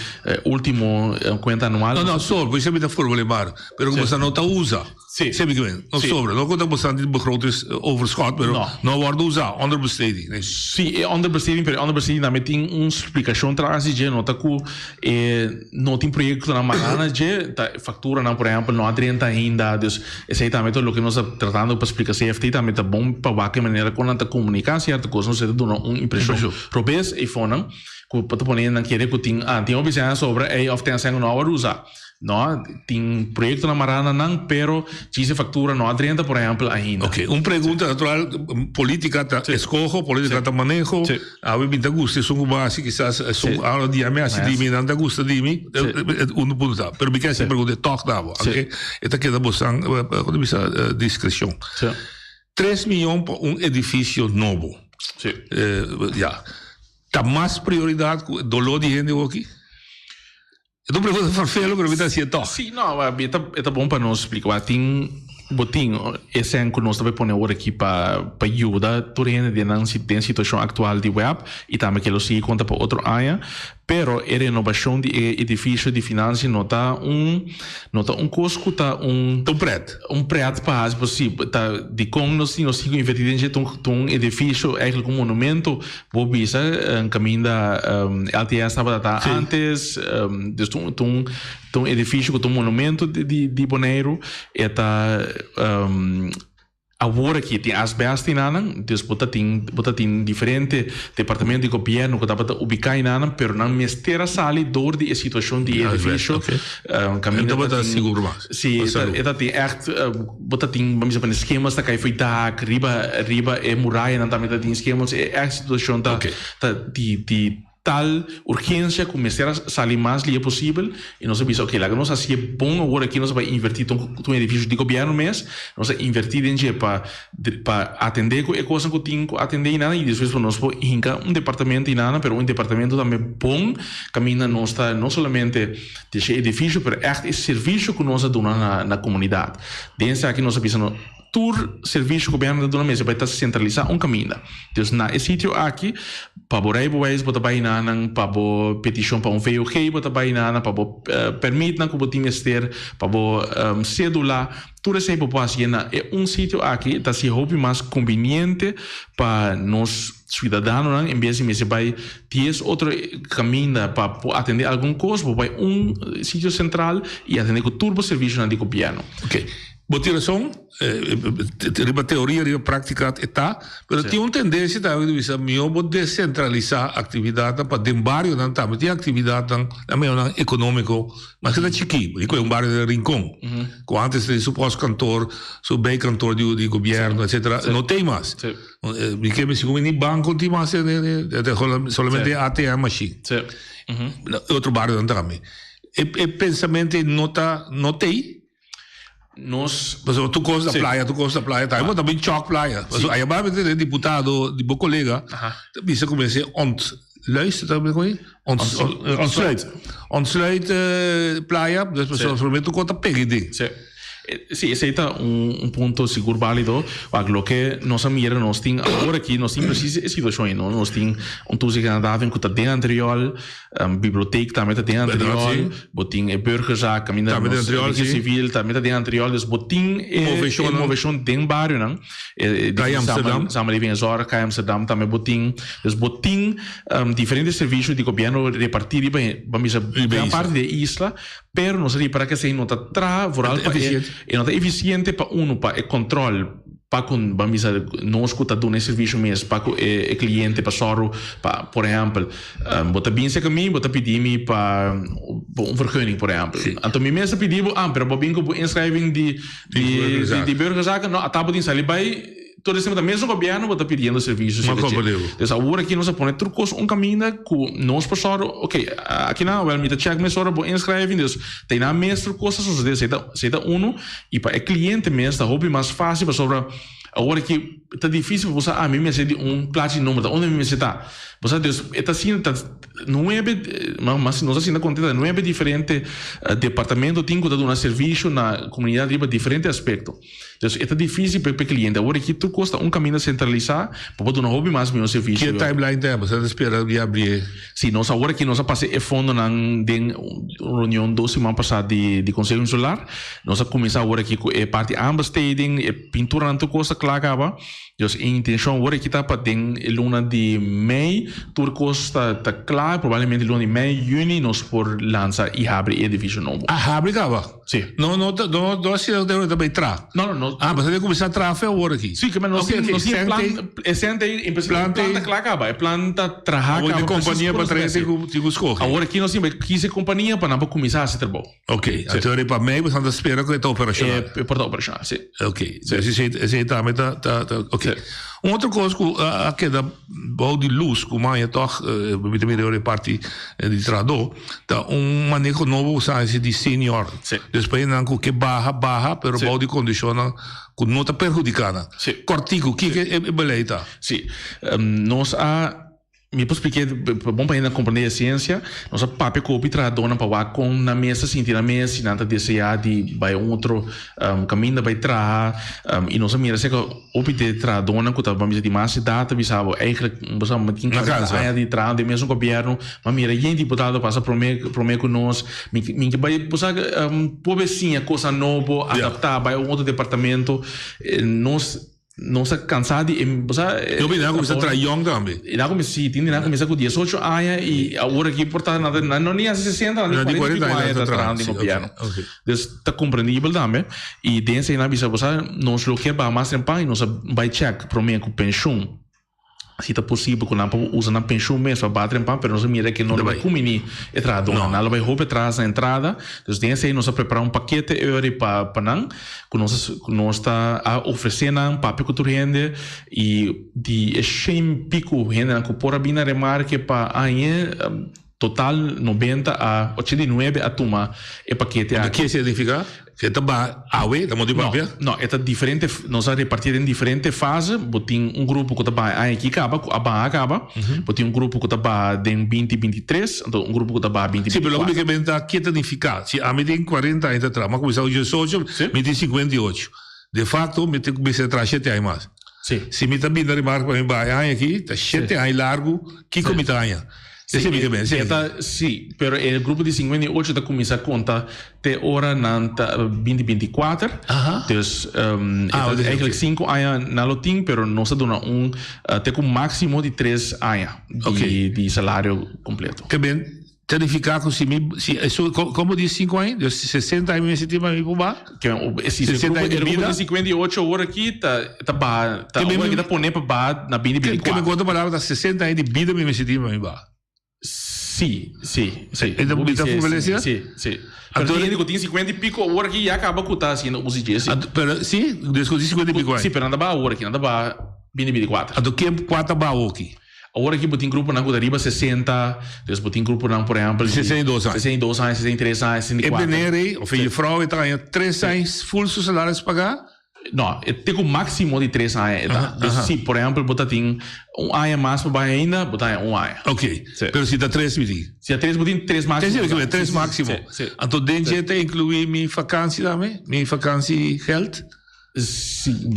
último conta anual não sobre isso é muito problemático pero como você não está usa sempre que vem não sobra não conta bastante begrotings overschot pero não wordt usar onderbesteding sim onderbesteding pero onderbesteding também tem uma explicação traz de não tá com não tem projeto na manhã de factura não por exemplo não há 30 ainda então esse também tudo o que nós estamos tratando para explicar CFT também tá bom para que maneira quando a comunicar certa coisa não se dá uma impressão robês e fonem que para poner não querer que tem opção sobre of tem sem não usar não tem projeto na marana não pero dice factura não há 30 por exemplo ainda ok pergunta natural política escojo política tá manejo a mim me gusta são base quizás são aula de ameaça de mim não gusta de mim ponto pero me quer se pergunta toque da ok esta queda bosan quando bisa discreção 3 milhões para edifício novo já tá mais prioridade dolor de gente aqui. Eu não pergunto farfelo, pero me está assim, tá? Sim, não, é bom para nós explicar. Tem esse é que nós também ponemos aqui para ajudar toda a gente na situação atual de web e também que ele se conta para outro ano. Pero a renovação de edifício de finanças nota custo tá prédio para possível tá de como nós temos investido em edifício é um monumento vou bisa caminho da LTS estava tá antes um edifício com um monumento de Bonaire é tá agora que tem as bestas nanan, depois tem diferente departamento de governo que está ubicado em nanan, pero não mistera sali dor de situação de edifício, caminho então bota seguro mais. Sim, eta tem echt, bota tem vamos dizer esquemas da cai foi dak, riba é muralha, não também tem esquemas, é situação tá de tal urgência que começar a sair mais ali possível e nós sabemos que lá que nós assim é bom agora aqui nós vai invertir um edifício de governo mesmo nós invertir em dia para atender com a coisa que tem que atender e nada e depois nós vamos hincar departamento e nada pero departamento também bom caminha não está não somente desse edifício pero esse serviço que nós damos na comunidade dentro aqui nós sabemos tur serviço governo da mesa vai estar centralizar caminho. Então na sítio aqui para borai bois bota vai na para bo petição para VOG bota vai na para bo permite na que botim ester para bo cédula tudo essa população é sítio aqui tá se hobby mais conveniente para nós cidadãos em vez de me vai ter outro caminho para atender algum coisa vai sítio central e atender com turbo serviço de governo. Ok. Motivação, riba teoria, riba prática, está, mas tem uma tendência também de melhor descentralizar a atividade para dentro do bairro, não tá, mas tem atividade também econômico, mas que é chiquinho, é bairro de Rincón, com antes de suposto cantor, bem cantor de governo, etc. Não tem mais. Porque me segundo nem banco tem mais, somente ATM machine. Outro bairro também. E pensamento não tem. Nós, tu gosta da praia, tá? Eu também choque praia. Aí vai ter deputado de meu colega, bisa comecei luister também com ele. Ontsluit praia, dus somente tu conta pegue. Sí, ese es un punto seguro válido. Lo que nos mira, nos tiene ahora aquí, nos tiene precisa situación, ¿no? Nos tiene un tuzi que andava en cuta de anterior, biblioteca también de anterior, botín burgerzaak, camina de civil también de anterior, dus botín innovación de barrio, ¿no? Amsterdam, samenleving en zorg, Amsterdam también botín, dus botín diferentes servicios de gobierno repartidos, vamos a gran parte de isla, pero no sería para que se nota vooral e não é eficiente para para o controle para com vamos a não escutar do serviço mesmo para o cliente para soro para por exemplo bota bem se caminho bota pedir-me para vergunning por exemplo então me mesmo pedir pero bem que o inscriving de burgerzaken não a tábua de sair vai todo esse momento mesmo o governo está pedindo serviços. Então agora aqui nós põe trucos caminho que nós pessoal, ok, aqui na well me tá check mesmo hora inscrever, então tem na mesmo coisas suceder, seita uno e para o cliente mesmo está hobby mais fácil para sobre agora que está difícil você mim me cede plate número onde me está você Deus está assim não é mas nós assim na contenta não é diferente departamento tem que dar um serviço na comunidade riba diferente aspecto então está difícil para o cliente agora que tu custa caminho centralizar para dar um hobby mais meu serviço que timeline tem você espera de abrir sim nós agora que nós passei fundo na reunião 2 semanas passada de conselho insular nós começar agora aqui com a parte ambastading pintura na tu custa claro dus a intenção agora que está para luna de maio turcos está claro provavelmente luna de maio junho nós por lançar e abre a divisão novo abre acaba sim não se deve também tra não mas deve começar a trazer agora aqui sim que mas nós temos planta em planta claro acaba é planta trabalhar agora companhia para trazer que escolhe agora aqui nós temos 15 companhia para não começar a se trabalhar ok então é para maio mas ainda espera que está operacional é para operacional sim ok esse também tá ok outra coisa que aqui da bom de luz como é toch de melhor parte de trado tá manejo novo sabe de senior depois não que barra pero bom de condiciona que não está perjudicada cortico que é beleza sim nós me expliquei bom para ainda compreender a ciência nossa papel copy tradona para lá com na mesa sentir na mesa se nada desejar de vai outro caminho vai tra e nossa mira se que opi de tradona que tá vamos de massa data bisabo eigenlijk você metin na de tra de mesmo governo mas mira gente deputado passa prometo que nós me vai passar pobecinha coisa novo adaptar vai outro departamento não se cansado e eu vi não começa a trair young também e não começa não começa com 18 anos e agora aqui porta nada não nem 60 nem 40 anos atrás no piano então está compreendível também e dentro na bisa você não se loqueia para mais tempo e não vai check para mim com pensão se está possível que não usa na pensão mesmo para bater em pão, mas nós mira que não vai comer entrada, não vai roubar atrás na entrada, então dentro aí nós preparar paquete euro para não, que nós está a oferecer um papel que tu rende e de 100 pico rende na cupora bina remarque para aí total 90 a 89 a tomar e paquete. O que significa? Que está awe, da modo papel? Não, é diferente, nós a repartir em diferentes fases, botin grupo que está aqui acaba, botin grupo que está em 2023, então grupo que está 2024. Sim, mas o que está aqui significa, se a mim tem 40 ainda atrás, mas começar o 18, me tem 58. De fato, me tem que começar a trazer 7 anos mais. Sim. Se me está vindo a remarcar para mim, vai aqui, está 7 anos largo, que como está aí? Sim, pero o grupo de 58 está começando a contar até hora na 2024. Então, eigenlijk 5 anos na loting, pero nós dona até com máximo de 3 anos de salário completo. Que bem, significa que se como diz 5 anos, 60 anos se tem mais para que se 60 anos de vida, 58 horas aqui tá poner para na 2024. Que me conta palavra 60 anos de vida me se tem mais para Sim. Então, está favorecendo? Sim. Então, eu tenho 50 e pico horas que já acaba com tá assim, os dias. Sim, desde 50 e pico. Sim, pero nada ba hora aqui, nada ba 2024. Então, que 4 ba aqui? Agora aqui botem grupo na Gudariba 60, depois botem grupo na, por exemplo, 62 anos, 63 anos, 64. E benere, ou filho, frau, está em 3 anos, full seu salário se pagar? Não, tem o máximo de 3 anos. Se, por exemplo, botar tem ano mais para ainda, botar ano. Ok, mas se dá 3 meses? Se dá 3, botem 3 máximo. 3 máximo. Então, dentro de incluir minha vacância também? Minha vacância health? Sim,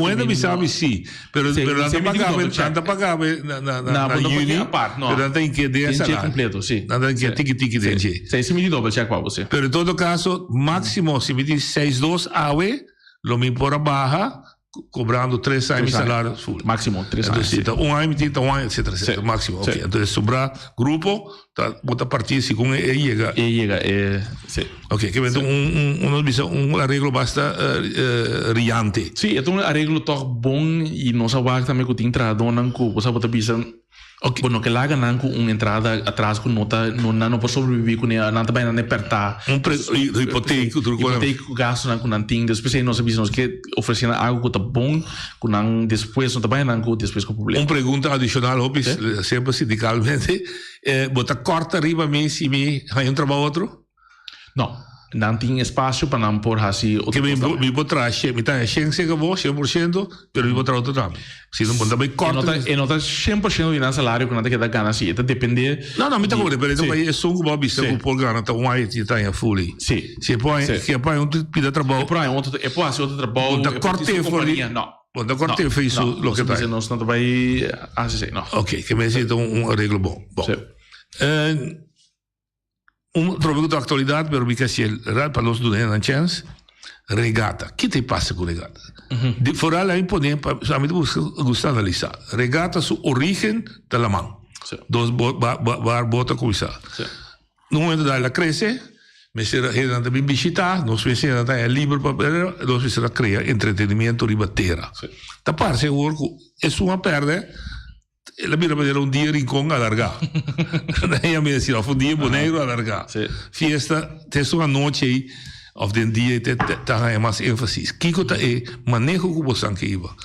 ainda me sabe sim, mas não pagava na uni, mas não tem que dar salário completo, sim. Não tem que tique dentro. Se me double check para você. Mas em todo caso, máximo se me diz 6.2 awe, lo me importa barra cobrando 3 anos de salário full. Máximo 3 anos. Então, ano, etc. Máximo. Ok, então sobrar grupo, bota partir se com e chega. Ok, que então um arreglo basta riante. Sim, é um arreglo toch bom e nós aguarda também que tem tradona que você bota bisa Ok. Bueno, que laga nan com uma entrada atrás com nota não pode sobreviver com não também não apertar. Hipoteco gasto nan com nan ting, depois aí nós precisamos que oferecer algo que tá bom, com nan depois não também nan com depois com problema. Pergunta adicional, Hopis, sempre sindicalmente, bota corta riba mês e me hay trabalho outro? Não. Não tem espaço para não pôr assim outro. Que me botar me tá 100%, pero me botar outro também. Se não botar bem corta. E não tá 100% de salário que não tem que dar gana assim, então depende. Não, me tá bom, depende do país, só que Bob está com por gana, tá um aí tá em fully. Sim. Se põe, que põe pida trabalho. É põe assim outro trabalho. Botar corte for. Não. Botar corte fez isso, lo que tá. Não vai assim, não. Ok, que me sinto arreglo bom. Bom. Trovo da atualidade, pero mica se para nós do uma chance. Regata. O que te passa com regata? De fora lá podemos, somente gostar de analisar. Regata sua origem da la mão. Dos bota começar. No momento da ela cresce, me será ainda bem visitar, nós precisamos estar livre para nós precisamos criar entretenimento ribateira. Da parte seguro é uma perda. Ela mira para um dia rincón alargar. Ela me dizia, um dia boneiro alargar. Fiesta, tem uma noite aí, of den dia tá mais ênfase. Kiko tá manejo que você anquiva.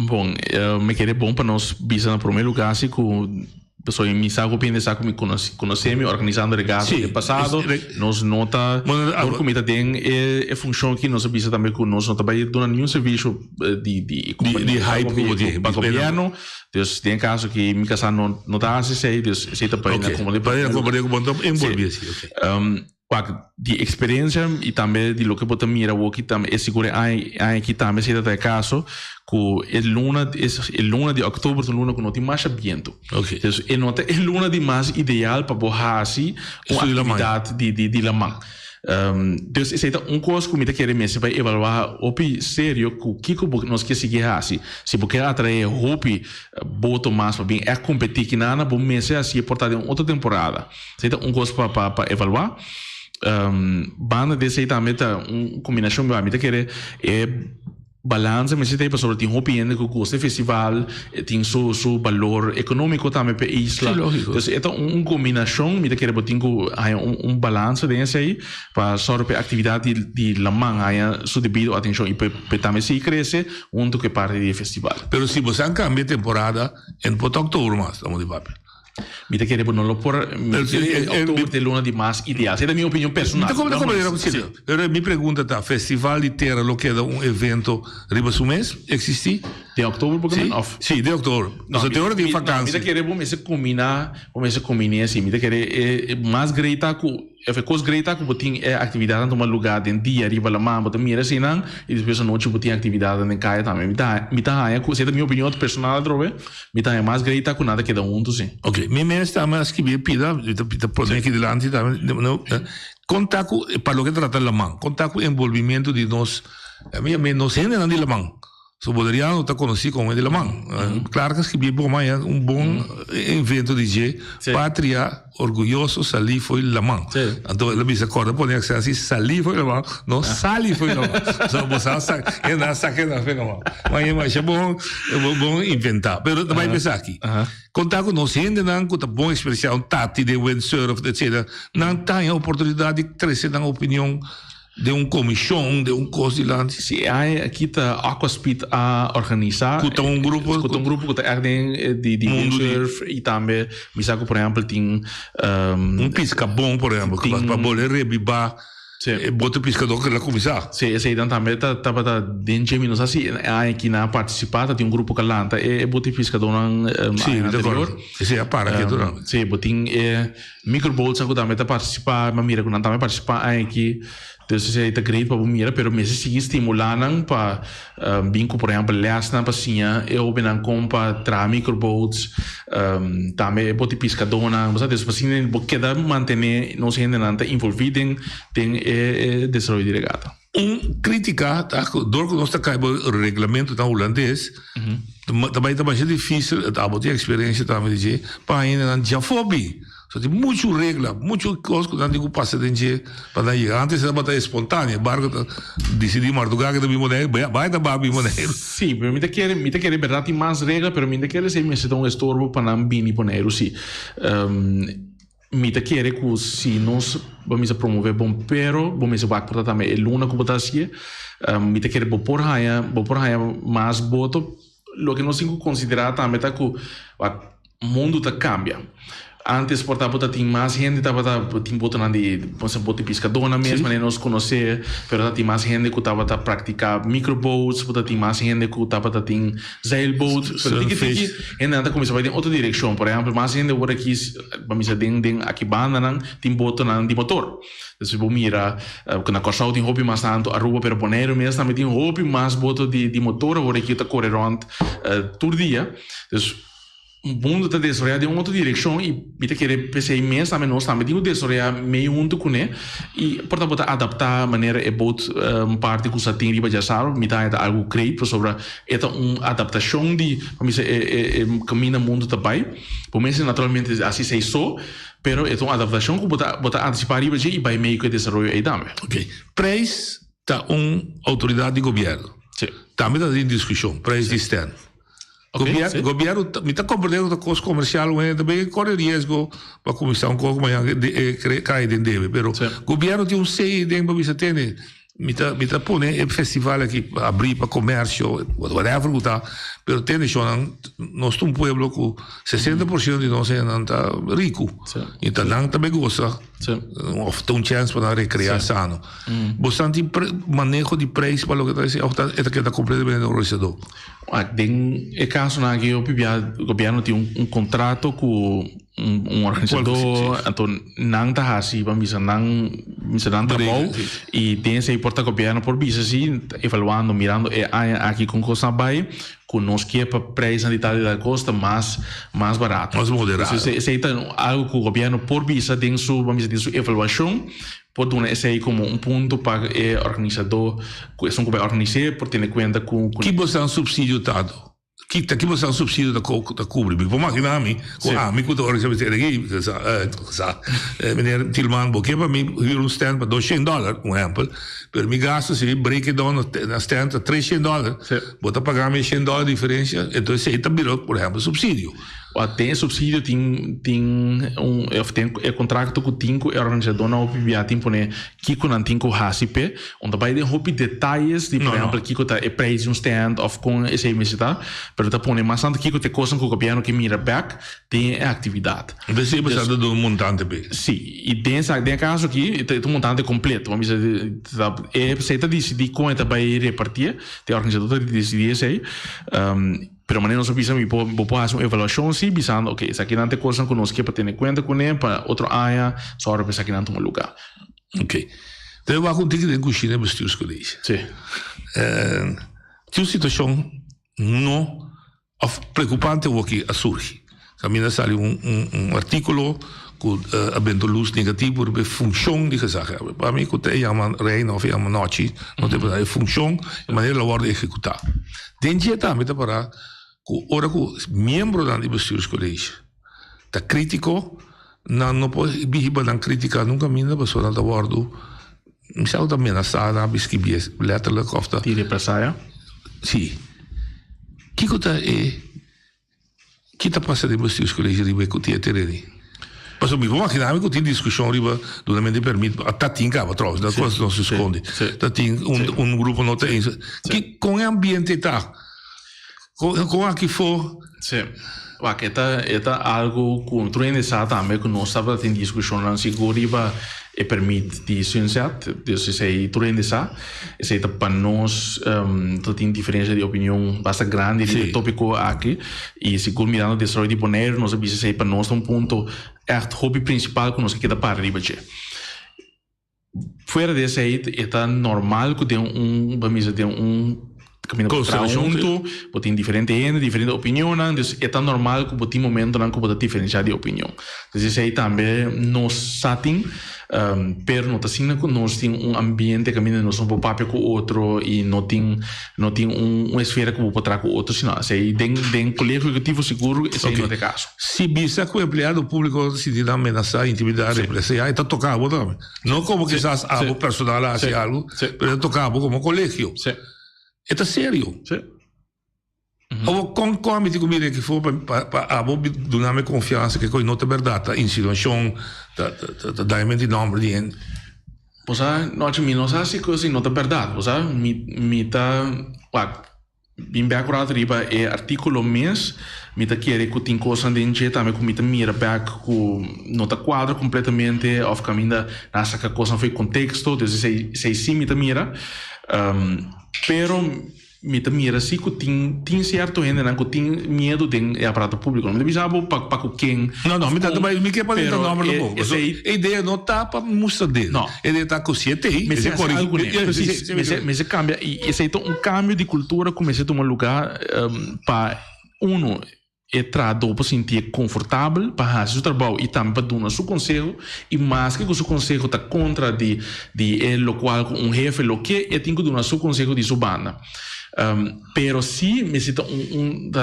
Bom, me querer bom para nós visar no primeiro lugar assim com pessoa em mim sabe pensar como conhecemos organizando regatas no passado nós nota por comida tem é função que nós visa também com nós não trabalha dando nenhum serviço de hype para governo dus tem caso que me casar não dá assim sei dus sei também como de para compreender como envolver de experiência e também de lo que pode mirar o que também é seguro aqui também se dá caso que é luna de outubro é luna que não tem mais vento então é luna de mais ideal para borrar assim uma atividade de la mão então essa é coisa que me quer mesmo para evaluar o sério que nós quer seguir assim se porque atrair hopi boto mais para bem é competir que nada bom mês assim portar em outra temporada então coisa para evaluar banda desse também combinação meu amigo quer é balança mas tem sobre tem hopi ainda que custa festival tem seu valor econômico também para isla então é combinação me quer botar balança desse aí para sobre atividade de la mão aí su devido atenção e também se cresce junto que parte do festival. Pero se você cambia temporada em outubro mais estamos de papel. Me te querer não por outubro de luna de mais ideal. Essa é a minha opinião personal. Pero minha pergunta tá, festival de terra lo que é evento riba su mês existe? De outubro porque não? Sim, de outubro. Nós temos de vacância. Me te querer vamos combinar assim, me te querer mais greita com coisa greita que botin atividade numa lugar de dia riba la mão botin mira assim não e depois a noite botin atividade na caia também me tá aí essa é a minha opinião personal drobe me tá mais greita com nada que dá um sim. Ok, me está mais que pida por aqui delante não contato para lo que trata la mão contato envolvimento de nós a minha não se ainda de la mão so Boderiano está conhecido como de la mão claro que escrevi bom mas bom evento de pátria orgulhoso salir foi la mão então ele me acorda por que assim salir foi la mão não salir foi la mão só você sabe na mão mas é bom inventar pero também pensar aqui contar com nós ainda não com bom expressão tati de windsurf etc não tem a oportunidade de crescer na opinião de comissão, de coisa de lá. Se aqui está Aquaspeed a organizar. Com um grupo que está de windsurf e também, me saco, por exemplo, tem pisca bom, por exemplo, que para boler rebibar. Bota pescador que ela começar. Sim, esse aí também tá dentro de minutos assim, aqui na participata tem grupo que lá é bota pescador sim, anterior. Esse é para que durante. Sim, botin microboats que também tá participar, mas mira que não também participar aqui. Então isso aí tá great para mira, pero me se estimulando para binco por exemplo, lesna para sim, eu bem com para tra microboats, também bota pescador, mas até para sim, porque dá manter não se ainda tá envolvido tem desenvolvimento de regata. Crítica, door que nós está caindo o regulamento da holandês, também tá mais difícil, a botar experiência também de para ainda já fobi. So, tem muita regra, muita coisa que não tem passa dentro para chegar. Antes era batalha espontânea, barco decidir madrugar que também monero, vai da babi monero. Sim, pero me quer verdade mais regra, pero me quer ser me se dá estorbo para não bini ponero, sim. Me quer que se nós vamos promover bom pero, vamos vai portar também luna como tá assim. Me quer por raia mais voto, lo que nós temos que considerar também tá que o mundo tá cambia. Antes portava tinha mais gente tinha botando de bote pescadora mesmo, nem nós conhecer, pero tinha mais gente que estava a praticar microboats, tinha mais gente que estava tinha sailboat, pero tinha ainda anda começar a ir em outra direção, por exemplo, mais gente agora aqui vamos dizer aqui banda não tem bote de motor. Se você mira que na Corsau tem hobby mais tanto Aruba pero Bonaire mesmo também tem hobby mais bote de motor agora aqui está correndo todo dia. O mundo está desenvolvendo em outra direção e me quer pensar imenso também nós também temos desenvolver meio junto com ele e portanto adaptar a maneira é bot parte que você tem riba já sabe me dá algo creio sobre adaptação de como se caminha mundo também por mim naturalmente assim sei só pero é uma adaptação que bota antecipar riba e vai meio que desenvolver aí também. Ok, preço tá autoridade de governo também está em discussão preço de externo. Okay, governo mi está compreendendo da coisa comercial também corre risco para começar pouco mais cai dentro pero governo tem sei dentro para ter mi tá pone festival aqui abrir para comércio whatever tá pero tem nós um pueblo com 60% de nós não tá rico então não também gosta of tem chance para recrear sano bastante manejo de preço para o que está é que está completamente organizado. Em caso na que o governo tem contrato com organizador, então não está assim, vamos não tá bom e tem se importa governo por isso assim, evaluando, mirando aqui com coisa vai com nós que é para preço de tal da costa mais barato, mais moderado. Se algo que o governo por visa tem sua vamos dizer sua evaluação pode dar esse aí como ponto para o organizador que são que vai organizar por ter em conta com que você é subsídio dado que você é um subsídio da cobre me vou imaginar me que estou organizando aqui meneer Tilman porque para mim huur stand para $200 um exemplo per mi gasto se break it down na stand a $300 bota pagar me $100 diferença então se está virou por exemplo subsídio tem subsídio tem contrato com tinco organizador na OPBA tem pone kiko não tem com HCP onde vai ter hobby detalhes de por exemplo kiko tá preço um stand of com esse mesita pero tá pone mas tanto kiko te coisa com o governo que mira back tem atividade você precisa do montante bem sim e tem caso aqui tem um montante completo vamos dizer você tá decidir como vai repartir tem organizador decidir isso aí pero maneira nós precisamos fazer uma avaliação sim pensando ok isso aqui não tem coisa que nós quer ter em conta com ele para outra área só para pensar que não tem um lugar ok então eu vou contigo de cozinha para os teus colegas sim tua situação não preocupante o que surge caminha sale artículo com avendo luz negativo sobre função de gezaga para mim que é uma reina ou uma noite não tem para função de maneira de ordem executar dentro também para ora que membro da bestuurs college tá crítico não pode bihiba dan crítica nunca minda pessoa da bordo misal da ameaçada bisquibies letterlijk of da die represalia sim que tá passando de bestuurs college ribe que tinha tereri mas mi vou imaginar que tem discussão riba duramente permite até tinha trouxe da coisa não se esconde tá tem grupo não tem que com o ambiente tá com aqui for sim que é algo que tu ainda sabe também que nós estava tendo discussão não seguro riba e permite de sensat isso sei tu ainda sabe isso é para nós tem diferença de opinião bastante grande de tópico aqui e seguro mirando desarrollo de Bonaire nós sabemos sei para nós ponto echt hobby principal que nós quer para riba fora desse aí é normal que tem vamos dizer caminha para junto, botem diferente gente, diferente opinião, então é tão normal que botem momento não que botem diferenciar de opinião. Então isso aí também nós satem, pero não assim que nós tem ambiente que nós não pode papel com outro e não tem esfera que pode trazer com outro, senão aí tem colégio executivo seguro esse aí não tem caso. Se bisa que o empregado público se te ameaçar, intimidar, represar, está tocado também. Não como quizás algo personal hace algo, pero tocado como colegio. É sério. Ou com me digo mire que for para abo dar-me confiança que coi não é verdade, em situação da mente nome de gente. Pois nós não assim coisa não é verdade, pois me tá, bem bem acurado riba é artigo mês me tá querer que tem coisa dentro também que me tá mira back que não tá quadro completamente of caminho nessa que a coisa foi contexto, então sei sim me tá mira, pero me tá mira assim que tem certo gente não que tem medo de aparato público não me bisabo para quem não me tá também me quer para o nome do povo a ideia não tá para mostrar dele a ideia tá com siete aí mas cambia e esse é cambio de cultura começa a tomar lugar para é trado para sentir confortável para fazer o trabalho e também para dar o seu conselho e mais que o seu conselho está contra de lo qual um jefe lo que é tem que dar o seu conselho de sua banda. Pero si necesita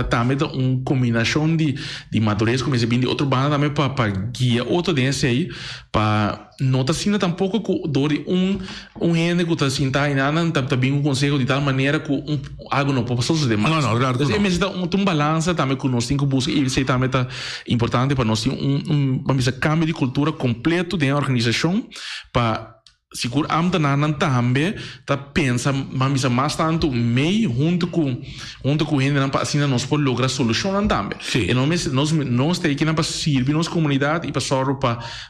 também combinação de madurez como esse bem de outro banda também para guiar outro desse aí para não tá sendo tampouco que dori gente que tá sentar e não tá bem um conselho de tal maneira que algo não pode suceder mais não claro então necessita balança também que nós temos que buscar e isso também tá importante para nós ter vamos dizer cambio de cultura completo da organização para seguro amta nanan também tá pensa mamisa mais tanto meio junto com gente não assim nós pode lograr solução também e nós tem que não para servir nossa comunidade e para só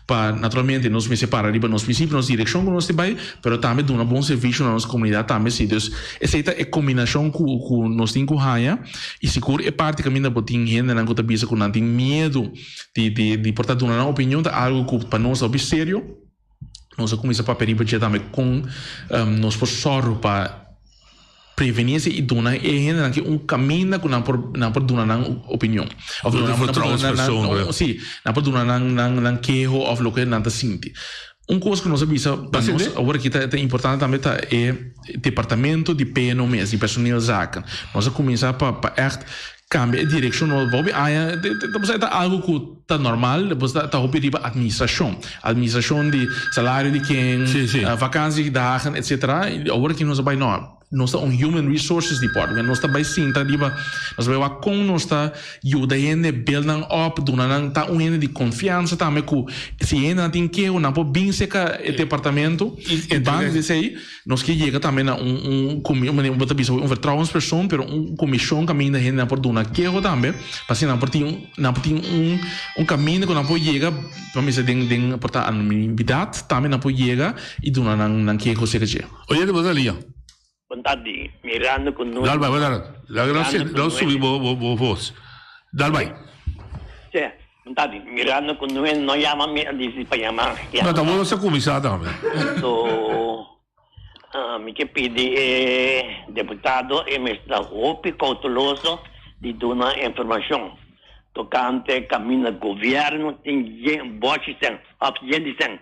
para naturalmente nós me separa riba nos princípios nos direção que nós tem pero também dar um bom serviço na nossa comunidade também se Deus essa é combinação com nós tem com raia e seguro é parte que ainda botin gente não que tá bisa com não tem medo de portar uma opinião de algo que para nós é sério nós começamos a perigo também com nós por sorro para prevenir e donar é que caminho que não por donar opinião ou não por donar não queijo ou lo que não tá sente coisa que nós avisa agora que é importante também é departamento de PNO mesmo de personal zaken nós começar para echt cambia de direção no Bobby depois é algo que tá normal depois tá hobby de administração de salário de quem vacância de dagen etc agora que nós vai nós tá human resources department nós tá vai sim tá diba nós vai com nós tá ajuda gente building up donando tá gente de confiança também que se ainda tem que não pode bem seca o departamento e banco de sei nós que chega também na um vertrouwenspersoon pero comissão caminho da gente não pode donar que também para se não pode caminho que não pode chegar para me dizer portar anonimidade também não pode chegar e donar não que seca olha depois ali Contadi, mirando con noi. Dal vai, non subi voce. Dal vai. Sì, contadi, mirando con noi, non chiamami, dici per chiamare. Ma da voi sei commissario. Mi chiedi, deputato, e mi sta cautoloso di dare informazione. Toccante cammino al governo, tem voce sem, opzioni sem.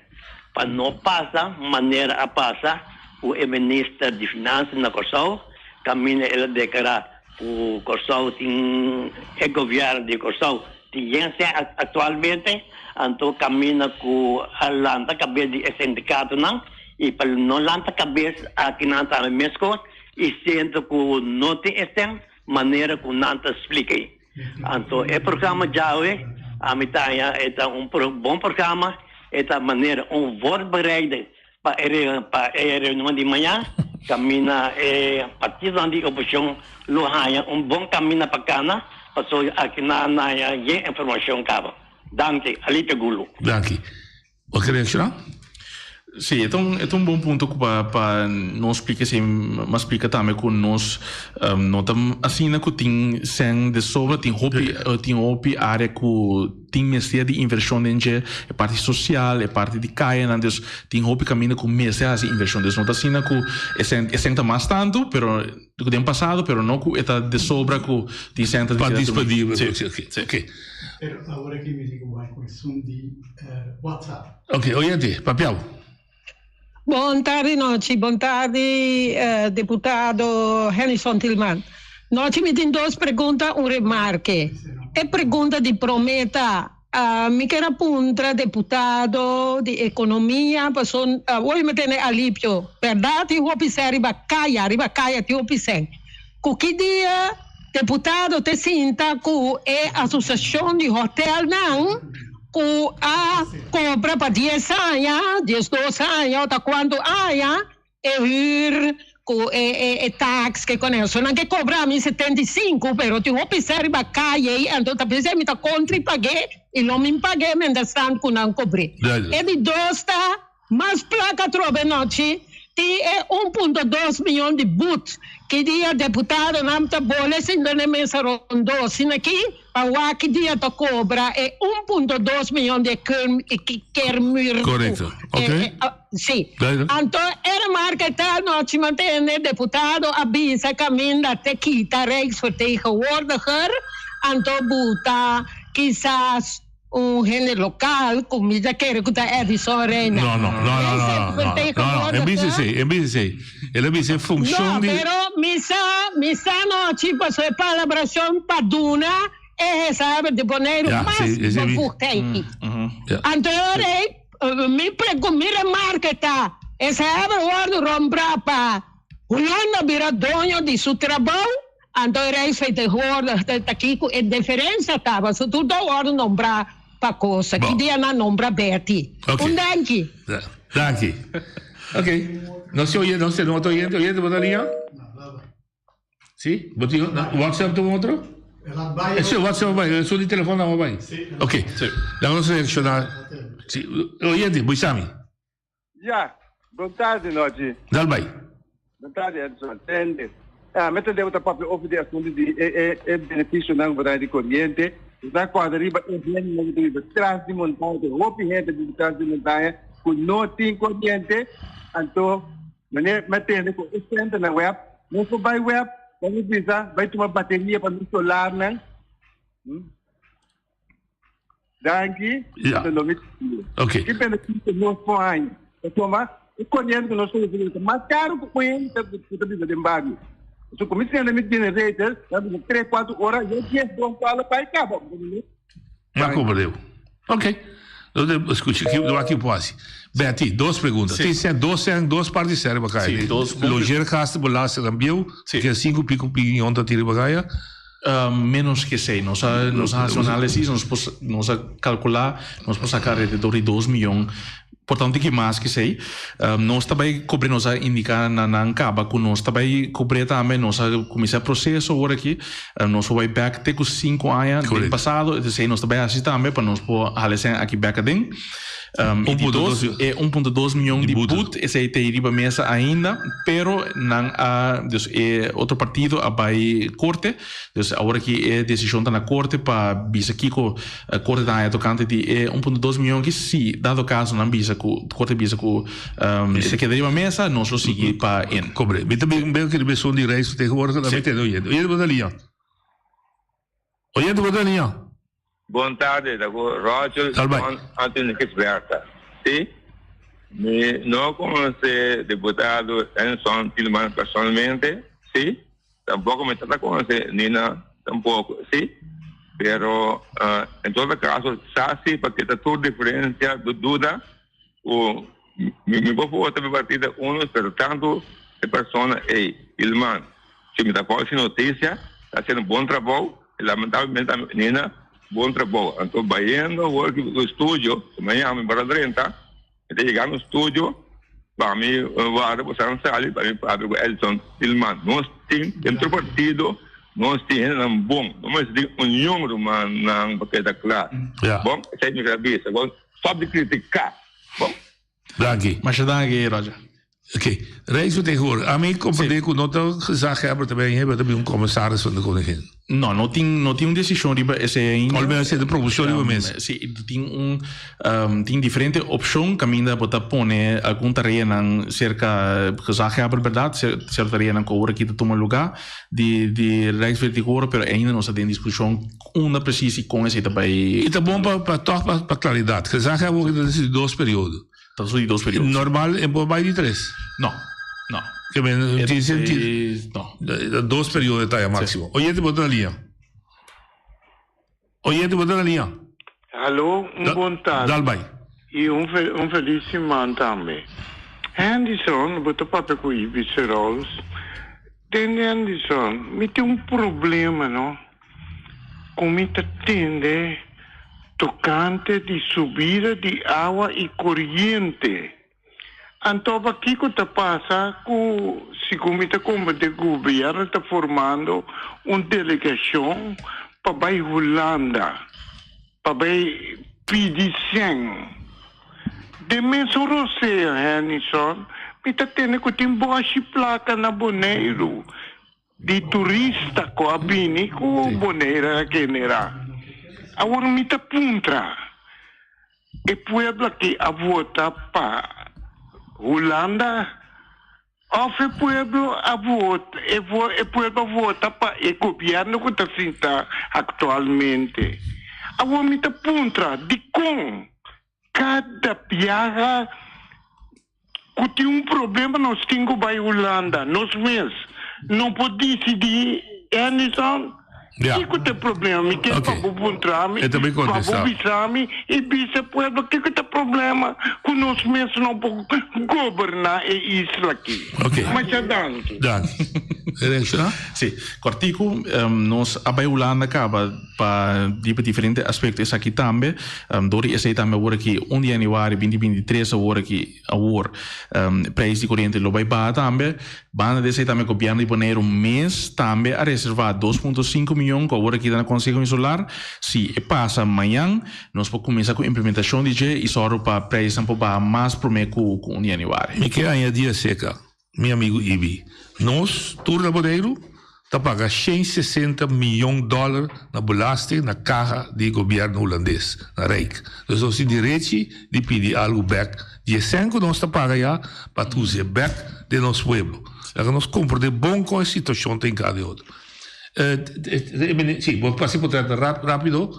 Per non passa, maniera a passa, o ministro de Finanças na Corsão, caminha ele declarar o Corsão tem o governo de Corsão tem atualmente, então caminha com a lanta cabeça de sindicato não e para não lanta cabeça aqui não está mesmo e sendo que não tem essa maneira que não te expliquei. Então o programa já a metade é bom programa, é maneira voto bereid para reunião de manhã, caminha partido de oposição, Luhaya, bom caminho para cá, passou aqui na informação cava. Danke, Alita Gulu. Danke. Qualquer reação? Sim, então é um bom ponto para nós explicar assim, mas explica também que nós não estamos assim na que tem sem de sobra tem hopi área que tem mestre de inversão dentro é parte social é parte de caia então tem hopi caminho com mestre assim inversão então não assim na que é senta mais tanto pero do tempo passado pero não que é de sobra que tem senta para disponível ok pero agora que me digo mais com isso de WhatsApp ok oyente papel. Buon tardi, deputado Henderson Tillman. Nós temos duas perguntas, uma remarque. É pergunta de prometa. Me quero apontar, deputado de economia, pessoa, hoje me tem alívio. Verdade, eu pensei, arriba caia, eu pensei. Que dia, deputado, te sinta que é a associação de hotel, não? Que a cobra para 10 anos, 12 anos, até quando anos, ir é tax que conheço. Não que cobra a mim 75, pero tu vou pensar em caia, então tá pensando me tá contra e paguei, e não me paguei, me understand que não cobrei. É de dosta, mas placa trove noite, tem 1,2 milhões de boots, que dia deputado não tá bola, se não é mesa rondo, se aqui, para que dia tá cobra, é 1,2 milhões de kermir. Correto, ok. Sim. Então, era marca tal, nós te mantém, deputado, avisa, caminho, até quita, Rijksvertegenwoordiger, então, buta, quizás, gênero local, comida que é Edison Reina. Não. É BCC. Ele é BCC função de... Não, pero misa não, tipo, sua palabração paduna, sabe, de boneiro mais importante. Então, me remarca, tá? Essa é a hora de romper para o ano virar dono de seu trabalho, então ele fez de hora, aqui com diferença, tá? Mas tudo a hora de nombrar para coisa, que dia não nombra Betty. Danke. Ok. Não se oye, não estou oyendo, botaria? Sim? Botinho? WhatsApp do outro? Esse WhatsApp vai, o seu telefone não vai. Ok. Vamos selecionar. Oyente, Buisami. Já. Boa tarde, Noji. Dal vai. Boa tarde, Edson. Entende? Meta devo estar para ouvir assunto de benefício não vai de corrente. Na quadra riba de trás de montanha, roupa reta de trás de montanha, com não tem corrente, então, metendo com o na web, não for by web, vamos visar, vai tomar bateria para o solar, né? Daqui, ok. Que benefício nós põe? Toma, o corrente que nós temos mais caro que põe de embargo. Se começando a me generators, 3, 4 horas, eu tinha bom para acabar. Não cobrou. Ok. Escute, aqui pode. Betty, duas perguntas. Tem duas partes sérias para cair. Loger gasta por lá, se cambiou, que é 5 pico em onda tira para cair. Menos que 6. Nós análisis, nós calcular, nós podemos sacar de 2 milhões. Portanto, que mais que sei, nós também cobrimos a indicar na acaba que nós também cobrimos também nós começar processo agora aqui nós vai back até com 5 anos do passado, então nós também assistimos também para nós pôr a aqui back dentro. 1,2 milhões de boot, esse aí tem riba mesa ainda, pero não outro partido vai corte, então agora que é decisão da corte para bisa aqui com a corte da tocante de 1,2 milhões que se dado caso não bisa com corte bisa com esse que riba mesa nós vamos seguir para em cobre. Então bem que a pessoa de reis tem agora também tem oyendo botalinha. Boa tarde, Roger Antônio Kisberta. Sim, não conheço deputado Henderson Tillman personalmente, sim. Tampouco me está conhecendo Nina, tampouco, sim. Pero, em todo caso, sabe porque está toda diferença do Duda, me vou votar para partida pero tanto de pessoa é Tillman. Se me dá qualquer notícia, está sendo bom trabalho, lamentavelmente a Nina, bom trabalho. Então, baiando o estúdio, amanhã me para 30, até chegar no estúdio, para mim, para você sair, para mim, para o Edson Tillman. Nós temos, dentro do partido, nós temos um bom, nós temos número, mas porque está claro. Bom, essa é a minha cabeça. Agora, só de criticar. Bom, Dank je. Maar je dank je, Roger. Oké, Rijksvertegenwoordiger. Aan mij comprende que nota gezaghebber te hebben bij een commissaris van de koningin. No, não tem decisão riba esse ainda. Olha, essa de promoção riba mesmo. Sim, tem diferente opção caminho para pôr algum terreno cerca gezaghebber verdade, certo terreno que agora aqui toma lugar de Rijksvertegenwoordiger, pero ainda não está em discussão uma precisa com esse também. E tá bom para claridade. Gezaghebber de 2 períodos. Dat is die 2 períodos. Normal en bij die 3? No. Que bem, tem sentido. No. 2 períodos tá máximo. Oyente, bota na linha. Alô, bom tarde. Dalbai. E feliz semana também. Anderson, bota papel com Ibiza Rolls. Tem Anderson, me tem problema, não? Como me atende tocante de subida de água e corrente. Então, aqui que está passando, se como o governo está formando uma delegação para a Holanda, para pedir sangue. De mesmo você, Henderson, me está tendo que ter boa placa na Bonaire de turista com a Bini, com o Bonaire aqui era. Agora me está puntra. E pueblo que a vota para Holanda, ou o pueblo a vota, e pueblo vota para o governo que está sentado atualmente. Agora me está puntra de com cada piaga que tem problema nós temos para Holanda, nós mesmos não podemos decidir, Anderson. Yeah. Que tem problema, me quer para encontrar-me, para avisar-me e bisa pueblo que tem problema que nós mesmos não podemos governar isso aqui. Ok. Mas é danke. Sim, cortico, nós a Holanda acaba para diferentes aspectos aqui também. Dori esse também agora que 1 de januário 2023 agora que agora preço de corrente lo vai para também. Banda desse também governo de Bonaire mês também a reservar 2,5 milhões que agora aqui na Conselho Insular. Se passa amanhã, nós podemos começar com a implementação de G e só para preço um pouco mais para o com 1 de januário. Me quer añadir seca, meu amigo Ibi. Nós, turno Bonaire, está pagando $160 milhões na belasting na carga do governo holandês, na Rijk. Então, nós temos direito de pedir algo back. De 5 nós está pagando já para trazer back de nosso povo. Então, nós compramos bom com a situação tem cada outro. Sim, vou passar por trás rápido.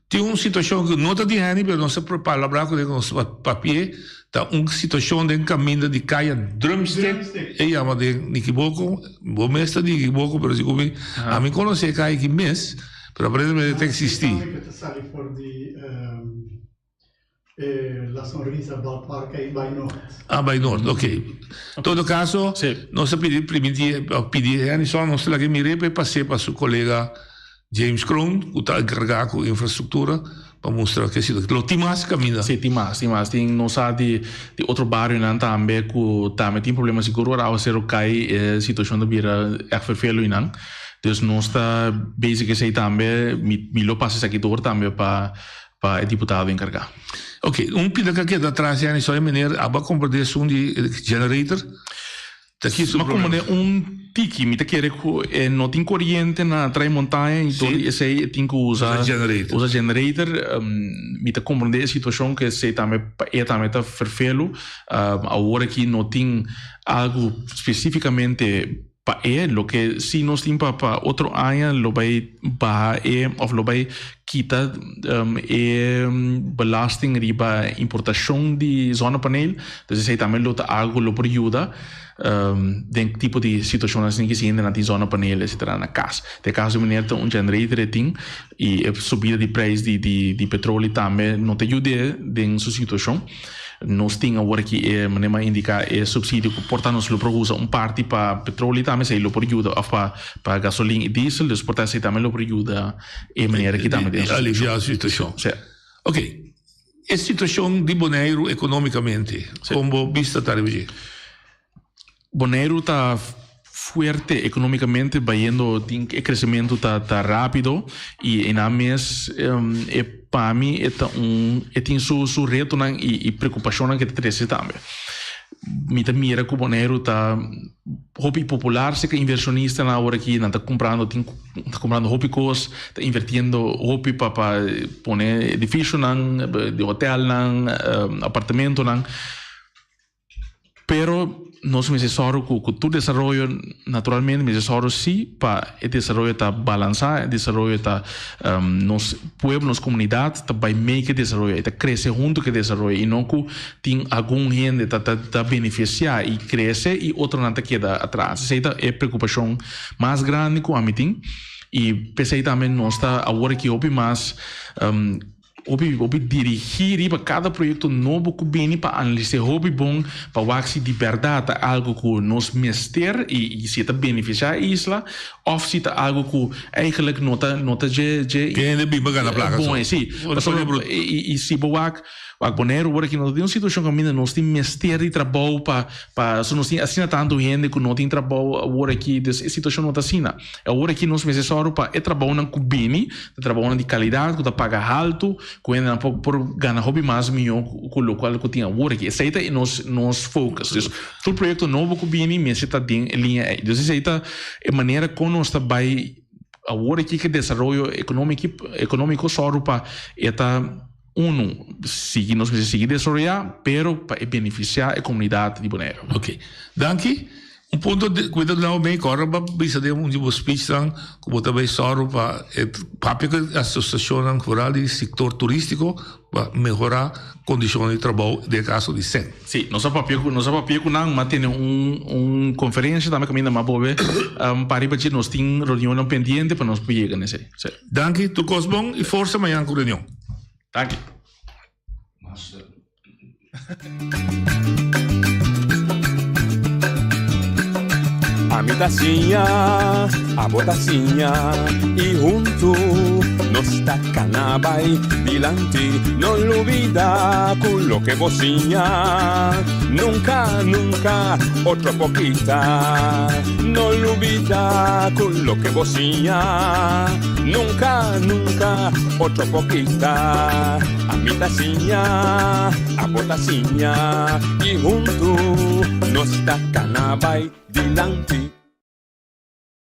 Tem uma situação que não está de rende, mas nós preparamos lá com o nosso papel. Tá uma situação de caminho de caia drumstick. E chama de Nikiboko. Vou mestre de Nikiboko, mas como a mim conhecer caia que mês, para aprender a existir. La Sonrisa Bal Park e By Nord. Ah, By Nord, ok. In todo caso, nós pedir Anderson, nós temos que mirar para passar para seu colega James Kroon, que está encarregado com infraestrutura, para mostrar que o Timas caminha. Sim, Timas. Tem nós de outro bairro também que também tem problema seguro, ao ser o cai situação da vira é vervelho não. Então nós está basic também, me lo passa aqui door também para o deputado encarregado. Ok, pida que aqui atrás é só maneira a comprar de generator. Ma come tiki mi te chiede non tin corriente na tra montanha então esse tem que usa generator mi te compreende a situação que se também tá vervelo agora que não tem algo especificamente para lo que se nós tem para outro ano lo vai of lo vai quita belasting riba importação de zonnepaneel dus se também lo algo lo ajuda den tipo de situação assim que se ainda na zonnepaneel etc na casa de caso maneira um generator tem e a subida de preço de petróleo também não te ajuda den sua situação nós temos agora que maneira indicar subsídio que portanto lo produza parte para petróleo também se lo ajuda para gasolina e diesel dus portanto se também lo ajuda maneira que também aliviar a situação. Ok, a situação de Bonaire economicamente, como vista está hoje? Bonaire está fuerte económicamente, vayendo el crecimiento está rápido y en a mes para mí es su reto y preocupación que te también. Mira que Bonero está hobby popular, sé que inversionista ahora aquí está comprando hobby cosas, está invirtiendo hobby para poner edificio de hotel, apartamento, pero no es necesario que tu desarrollo naturalmente es necesario sí para el desarrollo está balanceado, el desarrollo está nos pueblos, comunidad está by make el desarrollo, está crece junto que desarrollo y no que tiene algún gente está beneficiar y crece y otro no te queda atrás. Esa es la preocupación más grande que a mí tengo y pese también no está ahora que hoy más Obi dirigir para cada proyecto novo que viene para analizar hobby bom para waxi de verdade algo que nos mister e se está beneficiar a isla of se está algo que eigenlijk nota je que de bem bacana placa bom sim e se boak Bonero agora que nós temos uma situação que ainda nós temos mister de trabalho para se nós assim tanto gente que não tem trabalho agora aqui dessa situação não está assim agora aqui nós necessário para é trabalho na cubini trabalho de qualidade que está paga alto que ainda por ganhar hobby mais melhor com o local que tem agora aqui essa é nos focus então todo projeto novo cubini me está em linha então essa é a maneira como nós está vai agora aqui que desenvolvimento econômico só para eta nos seguir desarrollar, pero para beneficiar a comunidade de Bonero. Ok. Danke. Ponto de cuidado não bem agora para bisa de speech lang como também só para papel que a associação rural do setor turístico para melhorar condições de trabalho de caso de sem. Sim, nossa papel que não mas tem conferência também caminho mais boa para ir nós tem reunião pendiente para nós pegar nesse. Danke, tu Cosbon e força amanhã com reunião. Danke. A mi tacinha, a botacinha e junto nos tacanabay dilante, no olvida con lo que bocinha, nunca, nunca, otra poquita, no olvida con lo que bocinha, nunca, nunca, otra poquita, a mi tacinha, a botacinha e junto nos tacanabay dilante.